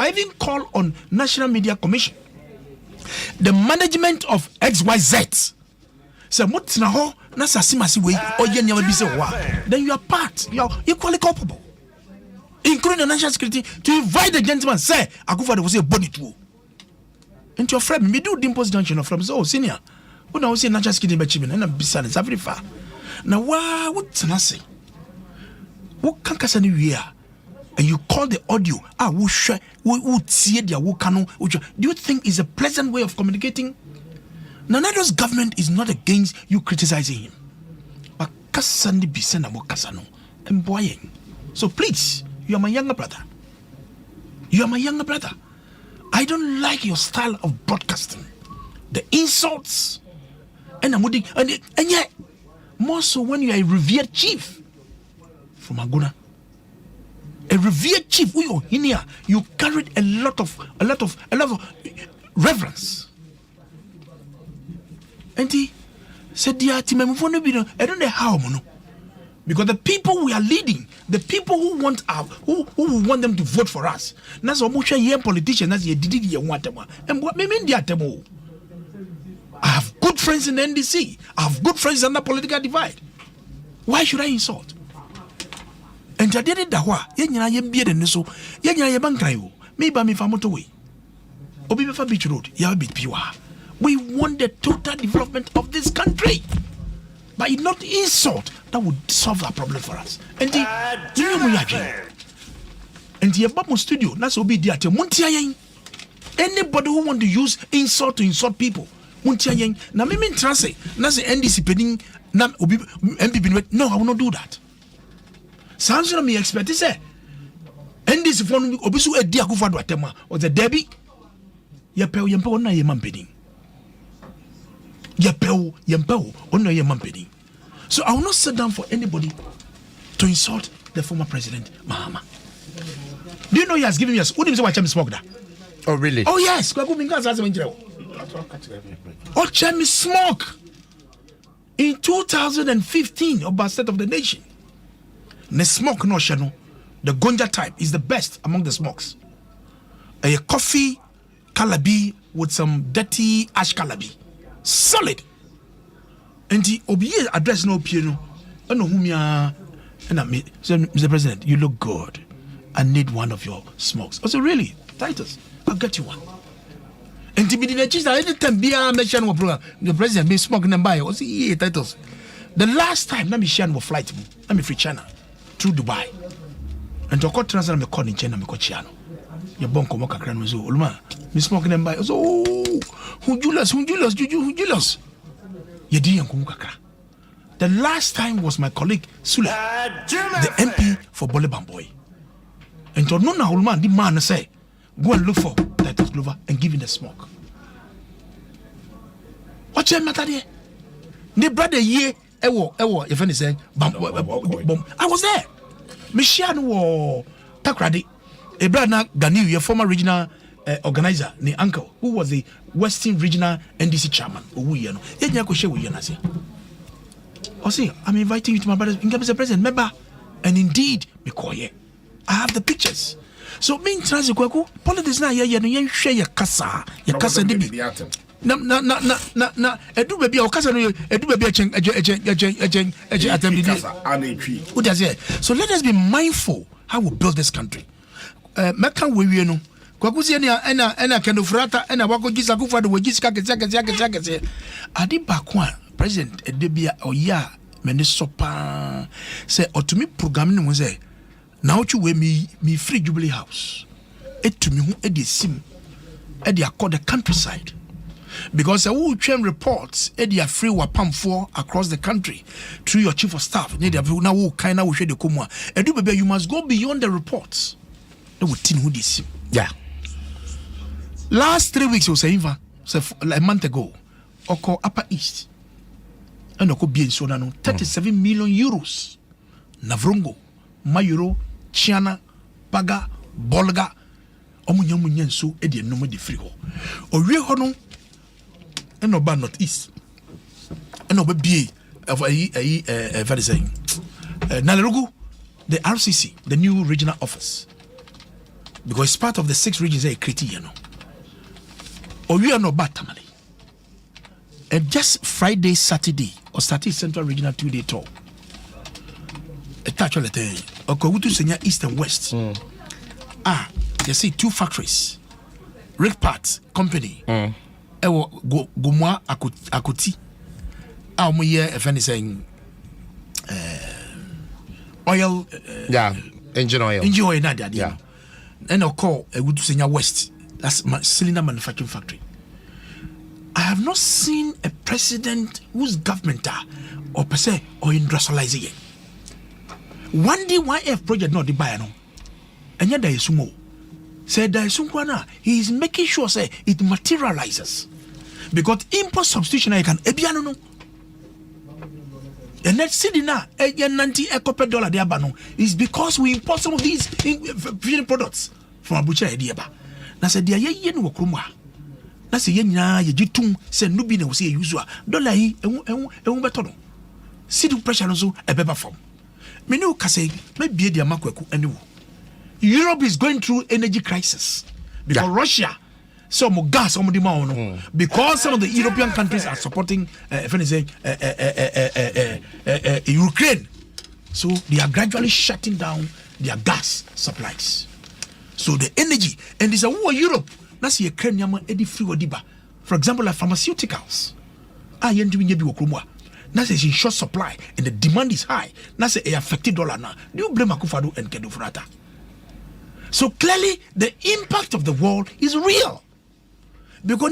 I even call on National Media Commission, the management of XYZ. So mutina ho na sasimasi we oye nyama bi se wa. Then you are part. You are equally culpable, including the national security, to invite the gentleman say Akufo-Addo was a body too. Into your friend, me do dimpos junction of from so senior. When I was say national security be chimney na bisa is very far. Now what na say? What can kasa ni we are? And you call the audio, who see their who canon. Do you think is a pleasant way of communicating? Nanado's government is not against you criticizing him. But kasandi bisena mo kasano emboying. So please, you are my younger brother. You are my younger brother. I don't like your style of broadcasting. The insults and yet more so when you are a revered chief from Aguna. A revered chief, you carried a lot of reverence. And he said, I don't know how, because the people we are leading, the people who want who want them to vote for us, that's what most politicians that's and what mean I have good friends in the NDC. I have good friends under political divide. Why should I insult? And I did it that way. Maybe I'm motorway. Obibefa Beach Road, Yabit Piwa. We want the total development of this country. But it's not insult that would solve that problem for us. And the Yabamo studio, that's obedient. Anybody who want to use insult to insult people, now me translate, that's the NDC pending. No, I will not do that. Sanso me expect say NDC for no obi so edi akufo do atema o the Debbie yempe na ye mampedin yempe na ye mampedin. So I will not sit down for anybody to insult the former president Mahama. Do you know he has given me us? Who did say watch him smoke that? Oh really? Oh yes, kwaku minka say watch him smoke in 2015 about State of the Nation. The smoke no shano. The Gonja type is the best among the smokes. A coffee calabi with some dirty ash calabi. Solid. And the OBA address no piano. I know whom ya and I mean, Mr. President, you look good. I need one of your smokes. I said, really? Titus, I'll get you one. And to be the cheese, I anytime be a mention of the president be smoking and buy. I said, yeah, Titus. The last time, let me share no flight. Let me free China through Dubai. And to cut translate me call in China me call Chiano. Your bonko moka kran me so olma me smoking them by so who Julius ye di yanko kakra. The last time was my colleague Sule, the MP for Bolebam Boy. And to no na olma the man say go and look for Titus Glover and give him the smoke. What you matter there? The brother ye ewo if any say I was there. Michiano wo takrade Ebrana Ganiu, your former regional organizer, the uncle who was the Western Regional NDC chairman. I'm inviting you to my brother's Mr. President, member, and indeed, I have the pictures. So, mean transit, politics now, you share your casa, debi. Na edu baby o kasa no edu baby who does it? So let us be mindful how we build this country. Meka we no kwakusi ena kenofrata ena wako gisa kufa do wagisa kese adi bakwa president edebia oya meni sopa say otumi program ni mo say na ochu we me free Jubilee House etumi hu edi sim edi accord the countryside. Because I will train reports they are free wapam for across the country through your chief of staff. Now you must go beyond the reports. Yeah. Last 3 weeks was a month ago. Oko Upper East. And oko bien so 37 million euros. Navrongo, Mayuro, Chiana, Paga, Bolga. Omunyamunyan so edi no de free ho. Owie ho and no bad northeast and no be of very saying Nalerugu, the RCC, the new regional office, because it's part of the 6 regions a criti, or we are no bad tamale. And just Friday, Saturday, or Saturday Central Regional 2-day tour. A touch of the day, or Kogutu Senya East and West. You see 2 factories, Rick Parts Company. Ewo gomwa akoti a mo ye e fani saying oil engine oil na dia and o call e would senya West, that's my cylinder manufacturing factory. I have not seen a president whose government or per se or industrializing one DYF project not the buy no and yet there is more. Said there is he is making sure say it materializes because import substitution I can ebiano no and net city na $90 $1 de abano is because we import some of these products from Abuja ediaba na said dia ye no kromwa na say ye nyina ye gitum say no bi na wo say use dollar yi ehun beto no city pressure no so ebeba form me no ka say me bie dia makwaku aniwo. Europe is going through energy crisis because Russia, some gas, some demand, because some of the European countries are supporting, Ukraine. So they are gradually shutting down their gas supplies. So the energy, and this is Europe. That's Ukraine. For example, like pharmaceuticals. That's in short supply, and the demand is high. That's a affected dollar now. Do you blame Akufo-Addo and Kedufrata? So clearly, the impact of the world is real. Because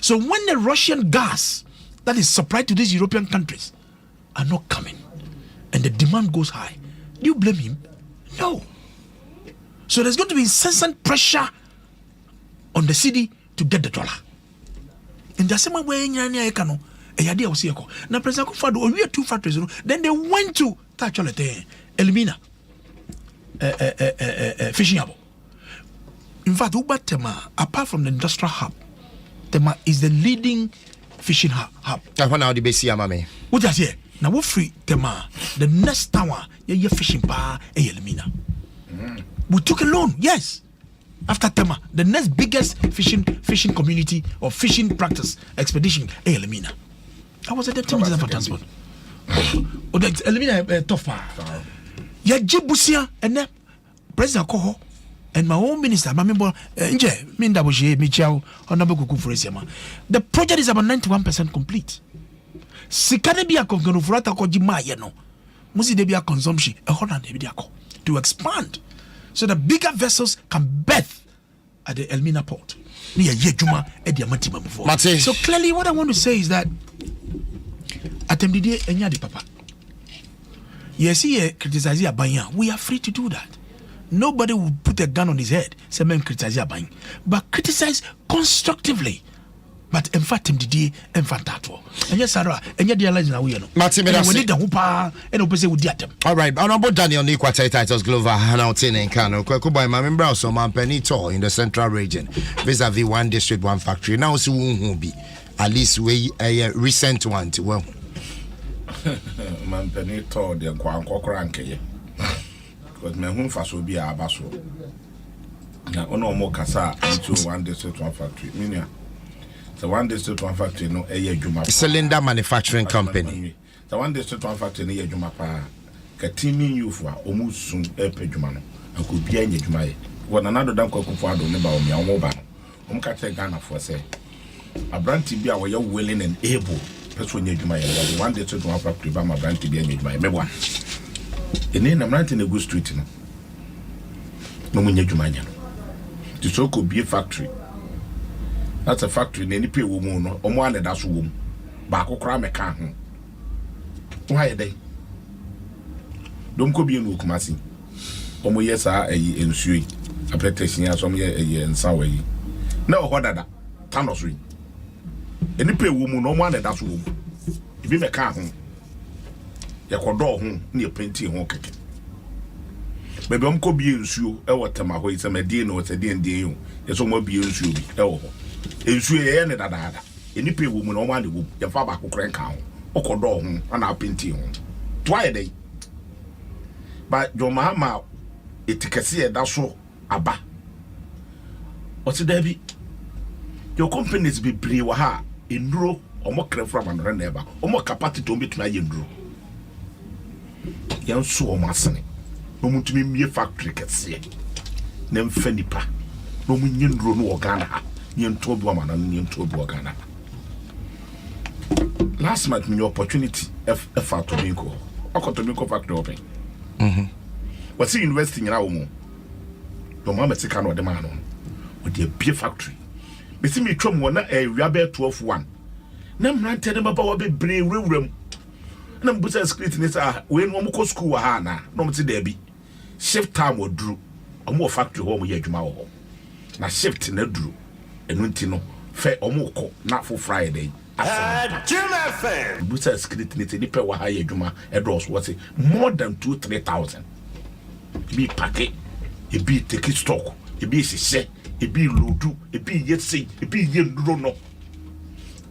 so when the Russian gas that is supplied to these European countries are not coming, and the demand goes high, do you blame him? No. So there's going to be incessant pressure on the city to get the dollar. In the same way, now President Akufo-Addo, we had 2 factories. Then they went to Elimina fishing hub. In fact, Tema, apart from the industrial hub, Tema is the leading fishing hub. What is here? Now we free Tema. The next tower, you fishing bar, Elimina. We took a loan, yes. After Tema, the next biggest fishing community or fishing practice expedition, Elimina. I was at the Minister for Transport. Elimina tougher. Ya Jibusia and then President Koho and my own minister, my member the project is about 91% complete. Sikadebia Kongonufrata Kojima Yeno. Musi debia consumption to expand so that bigger vessels can berth at the Elmina port. So clearly what I want to say is that Atemdidi Enya di Papa. Yes, he criticizes Abanya. We are free to do that. Nobody will put a gun on his head, say men criticize Abanya. But criticize constructively. But in fact, Atemdidi and Fantato. And yes, Sarah, and yet the allies now we know. All right, Honorable Daniel Nikwata titles Glover Hanautin and Kano, Kwekuba, my member of Mpensenpensenmu in the central region, vis-a-vis 1 district, 1 factory. Now, so won't be at least we a recent one to well. Mpensenpensenmu the Kwankokranke. Because my home fast will be a basso. Now, no more Kasa into 1 district, 1 factory. Minia. The 1 district, 1 factory, no a Juma. Cylinder manufacturing company. The 1 district, 1 factory, no Juma. Katimi you for almost soon a pejumano. And could be any Juma. When another damn Akufo-Addo never me a mobile. Catch Ghana for say. A brand to be our young willing and able. That's when you Juma. 1 district, 1 factory, but my brand to be any Juma. Maybe one. The name I'm not in a good street. No one Juma. The so could be a factory. That's a factory in any pay woman or one that's womb. Bako crime can't. Why are they? Don't go be in Wukumasi. Omo yes, a ensue. A protection as some year a year in some way. No, what that? Tanos ring. Any pay woman, no one that's womb. If you make a home, you could door home near plenty home cake. Maybe I'm could be ensue, or what time I wait some idea or a D&D. Yes, almost be ensue. Ensue any that. Any pay woman or one womb, your father could crank out. Or could door home and I'll paint you. Twice a day. But your mamma, it can see that's so abba. What's it, Debbie? Your companies be brave in draw or more crap from another neighbor, or more capacity to meet my draw. Young so massing. No moon to me a factory can see. Nem Fenipa. No moon yin draw no organa. Yin told woman and yin told organa. Last month, my opportunity F to Binko. I got to Binko factory open. What's he investing in our home? Your mamma is a kind of the man on with the beer factory. They see me trum one a rubber 12-1. Nam ran tell them about what be brain room. And I'm busy screening this. When one go school, Hana, no, Debbie. Shift time or drew a more factory home with Yajuma. Now shift in a drew and Wintino fair or more not for Friday. Busy screening it in the power high Juma, a draws was it more than 2,000-3,000. Be packet, it be take it stock, it be share, it be lodu, it be yet say, it be yen no.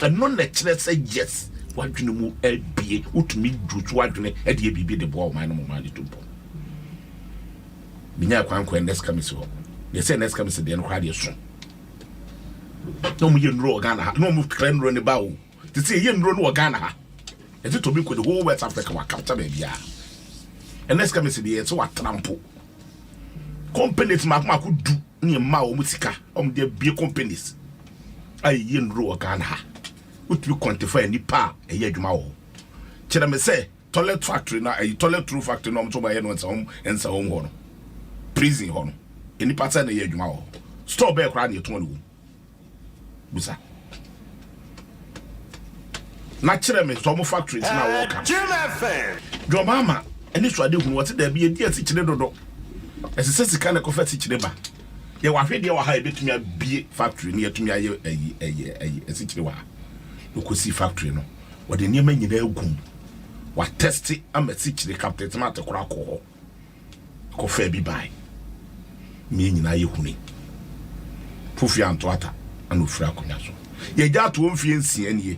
And non lecturer say yes. What do you know? LBA, what me do to what you know? At the BB the ball, my no money to ball. Minya Kwanko and next coming so. They say next coming so they inquire your son. No me yen row Ghana, no move clan run about. To say yen run or Ghana. Is it to be with the whole West Africa, what capture baby? And next coming to the so what trample. Companies Makma could do near Mao Musika their beer companies. I yen row Ghana. Would you quantify any pa a year Jumao? Chedame say, toilet factory now, a toilet true factory no to my head home and so home. Prison home. Any part of the year Jumao. Store bear crying your 20. Busa. Natural me some factories na work. Your mama any so ade hu what there be a dear teaching dodo. As says the kind of coffee teaching ba. Ye wa hwe de wa ha ebetumi abie factory na yetumi aye teaching wa. You could see factory no. What the nyema nyina egum. Wa test am teaching captain ma te kora ko. Coffee bi buy. Me nyina ye huni. Pufi antoata anu fura konya so. Ye ja to mfie nsia nie.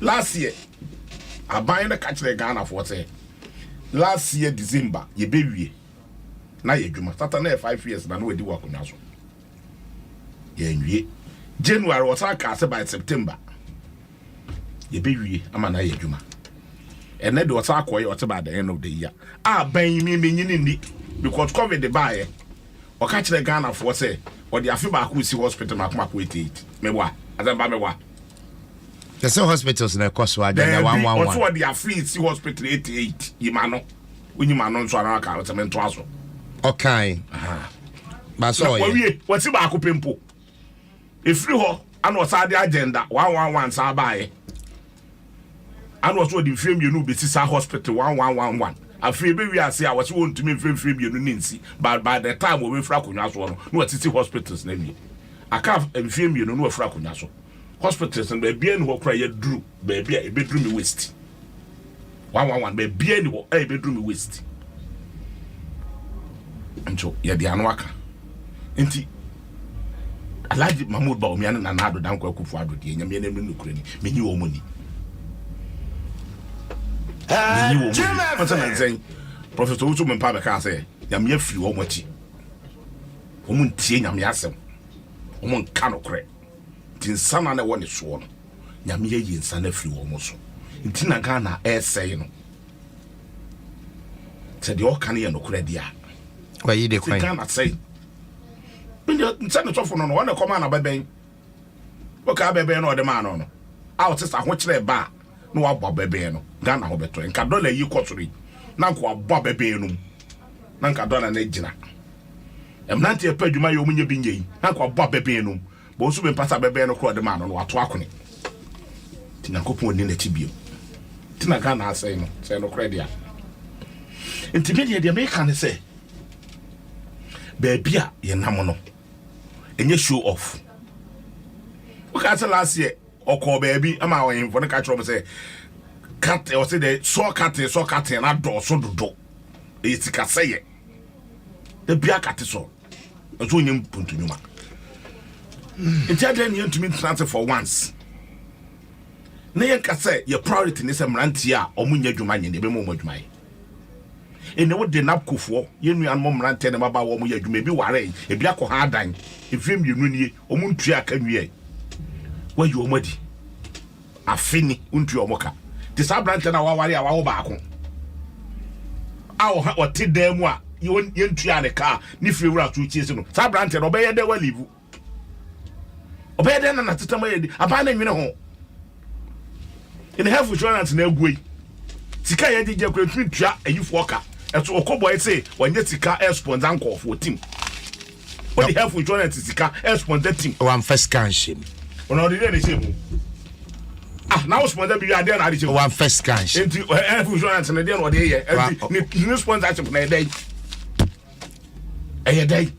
Last year, I buy the catch the Ghana for say. Last year December, ye baby. Now ye juma. Starting 5 years, na no we do work on us. Ye January was our cast by September. Ye baby, I'm an ye juma. And then was our coy by the end of the year. Buy me in because COVID the buyer. Or catch the Ghana for say, or the Afiba who see hospital mark with it. Me wa, as I'm by the same hospitals in the cost were there 111. Also, they are free see hospital 88. Yimano, when you man so an account, I'm Dwaso. Okay. But so, what's about Pimpo? If you and what's the agenda 111 Sabai. And what's what the film you know, this is our hospital 1111. I feel maybe I say I was want to make film you Nancy, but by the time we fracunas one, no city hospitals name. I can't film you know fracunaso. Hospitals and baby and who cry drew baby a bedroom waste. 111 baby and who a bedroom waste. And so ya the anwaka. Inti Alaji Mahmoud Baumian and Nado Danko Kufuado, the Yamin Ukraine, many money. What's a man saying? Professor Utum Pabaka say, Yamia free or what? Woman tea Yamiasem. Woman cannot crack. Tin sana na one is sworn. Yamia yin sana free almost. In Tina Ghana air saying. Said the Okani and Okredia. Why you cannot say. When you send it off on one command of baby. What can baby or the man on? I'll just a watch their bar. No about baby no. Ghana Hobeto and Cadola you cottery. Nanko Bob baby no. Nanka Donna Negina. I'm not a ped my own bingy. Nanko Bob baby no. Both women pass a baby and call the man on what walking. Tina Copo in the tibio. Tina Ghana say no credit. Intimidate the American say. Baby, ye namono. And you show off. What can I last year? Or call baby, I'm out in for the catch say. Cat or say the saw cat and I door so do. It's a say. The beer cat is so. A twin puntunuma. It's a then to me transfer for once. Nay, can say your priority is a rantia or munya juman in the moment. My in the wood the napco for you and mom ran tell them about what you may be worried. A black or hard dine. If him you knew or moon triak and ye. Where you are muddy. A finny unto your mocha. This abranch and our worry our back. Our what did them what you won't try the car, if you were to chase them. Sabranch and obey they will leave. Obey them and at the time abandon you know. In half insurance no way. Sika did your great trip and you walker. And so Okoboy say when you Sika air spons uncle for team. What the half insurance is Sika air spons that team. One first canship. On all the day. Now sponsor be there na the one first cash. Into half insurance and then what they here. New sponsorship na day. A day.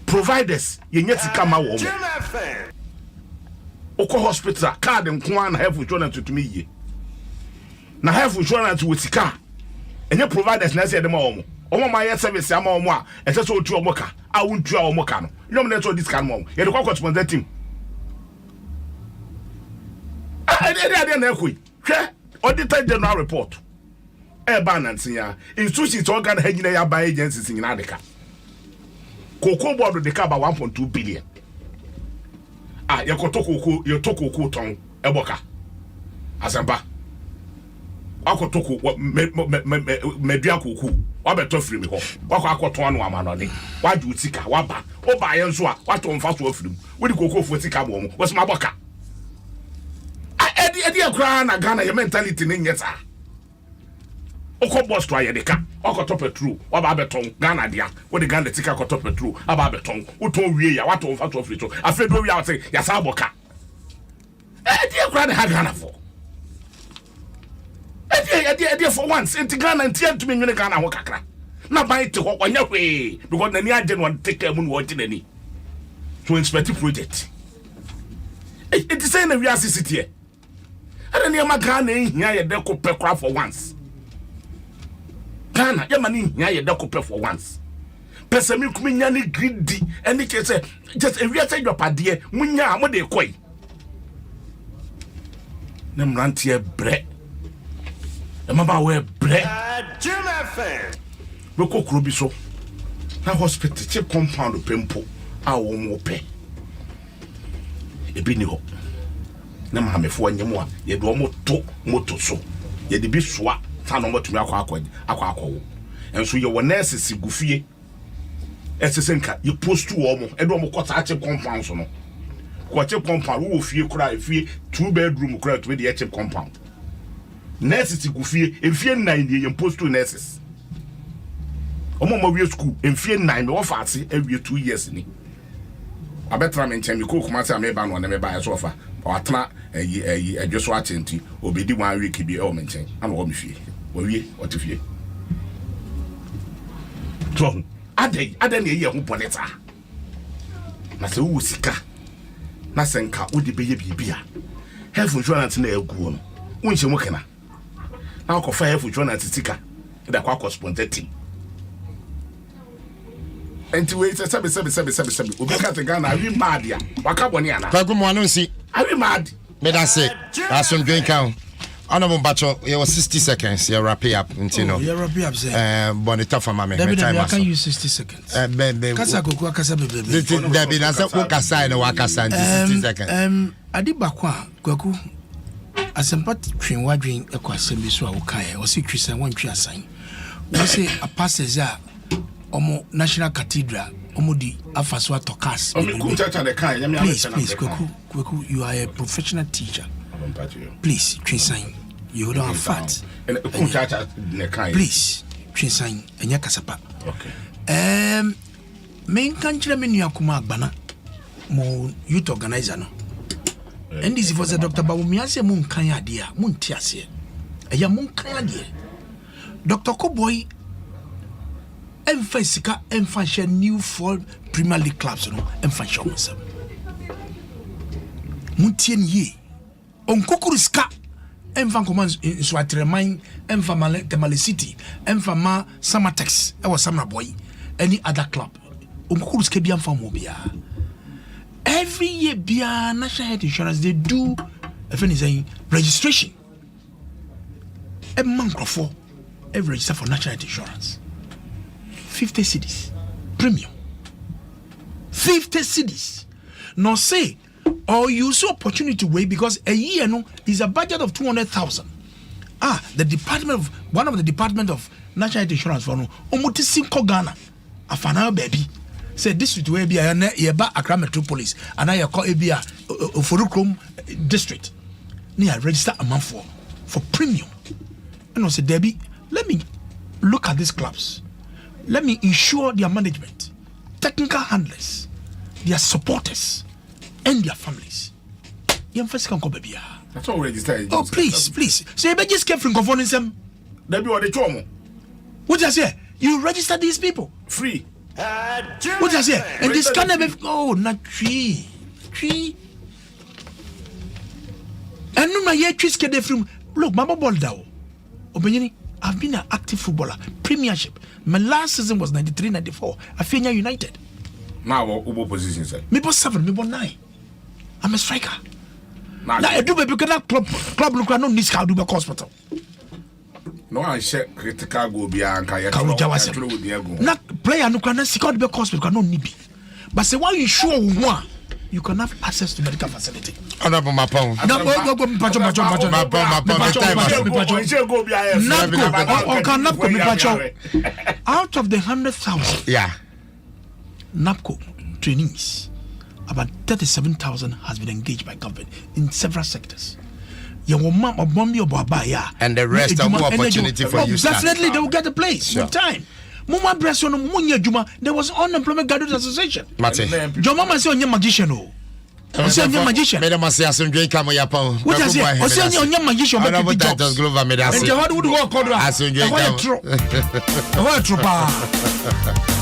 Providers, you need to come out. Oko hospital card and kwan health insurance to me. Na health insurance with Sika. And your providers na say them all. Omo my service am omo a. E say so tu omoka. I won't tu omoka no. You know me so this can mom. You dey call sponsor team. Auditor General report. Banansia. Instructions to organ heading by agencies in Adeka. Cocoa board with the car by 1.2 billion. Your toko tongue, Eboka. Azamba. Akotoko, Media Cuckoo, Wabeto free me home. Wakakoton Wamanoni. Why do you seek a waba? Oh, by Answa, what on fast of them? Would you go for Sika Mom? What's my boka? Eddie Grana Ghana, your mentality in yes. Oko boss try the car, Oko top a true, Wababeton, Ghana dia, what the Ghana Tika top a true, Ababeton, who told we what on fast of it. I feel we are saying, Yasaboka. dear grand Ghana for. Dear for once, and Ghana and Tian to me in Ghana Wakakra. Not buy it to walk on your way, because the near didn't want to take a moon watching any. To inspect the project. It is saying a real city. I don't know my Ghana here, they could pay for once. Ghana, your money here, they could pay for once. Pesami kuminyani greedy, and it is just a real side of a dear, Munya, what they call. Them rantier bread. The mama wear bread. Jim FM. Local Krubiso. Na hospital check compound pempo. A wo pay. Ebi ni ho. Na ma me fo anyemo a ye do moto so. Ye de bi soa ta no motumi akwa. Enso ye wo nurse sigufie. Esesenka ye post to wo mo. E do mo kwata check compound so no. Kwa check compound wo fie kura fie 2 bedroom kura to the check compound. Nurses sigufie enfie 9 ye post to nurses. Omo we school enfie 9 me wo fa ase awie 2 years ni. Abetra me nchen me ko kuma se ameba no na me ba so fa. O atena adweso achenti obedi 1 week bi e o me nchen ana wo me fie. Wo wie o te fie. Tron ade ne ye ho boneta. Na se wo sika. Na senka wo de beye bibia. Health insurance na eguo no. Wo nche mo kana. Na ko fa health insurance sika. Da kwa correspondent. Enti we say sabi obi ka te Ghana we mad ya waka boni ana Kwaku mo anu si we mad me da say asom drink count honorable bacho you was 60 seconds you wrap it up until no you wrap it up say bonita for mama time I can use 60 seconds kasa koku akasa bebe David na say wo kasa na wakasa 60 seconds adiba kwa kwaku asempa twin wadwen ekwasem bi so a wo kai o si twisan wan twi asan wo say a passes ya Omo National Cathedral, Omo di Afaswa Tokas. Please, Kweku, you are a professional teacher. Please, Trinsign, you don't have fat. Please, Trinsign, and Yakasapa. Okay. Main country menu Akuma Bana, mo youth organizer no. And this was a Dr. Babumiase Mun Kanya dear, Mun Tiasia. A ya Mun Kanya dear. Dr. Koboy. Emphasica and new fall Premier League clubs no emphasize Nsem Mutien ye on Kukuruska emfa command so atremain emfa Male City emfa ma Samatex e was Samra Boy any other club on Kukuruska bi amfa mo bia every year bia National Health Insurance they do saying registration a man crofo every register for National Health Insurance 50 cedis premium 50 cedis no say or use opportunity way because a year no is a budget of 200,000 the department of one of the department of National Health Insurance for no omuti sinko Ghana afana baby say district where be yeba Accra Metropolis and I call ebia Ofurukrom district near register a month for premium and I say Debbie let me look at these clubs. Let me ensure their management, technical handlers, their supporters, and their families. That's all registered. Oh, please. So you just came from Dwaso Nsem. That be what they told me. What I say? You register these people free. What I say? And this can never. Oh, not tree. And no, my year trees get from. Look, Mama Boldao. Obenyini. I've been an active footballer, Premiership. My last season was 93-94. Afenia United. Now, what position, sir? Me was 7, me was 9. I'm a striker. Now I do baby because club look no need to do the hospital. No, I said critical go be an not player no can see the hospital no need be. But say why you sure one you can have access to medical facility. Out of the 100,000 NAPCO trainees, about 37,000 has been engaged by government in several sectors. And the rest are more opportunity for you. Definitely they will get a place with time. There was unemployment graduate association. Your mama say on your magician. ɔsɛ nyɛ magician mede mase asomdwe ka mo yapɔn what is it ɔsɛ nyɛ magician bɛ keep jobs global mede ase ɛjɛ wadi wudi wɔ kɔdɔ asomdwe ka ɛhɔ yɛ tro paa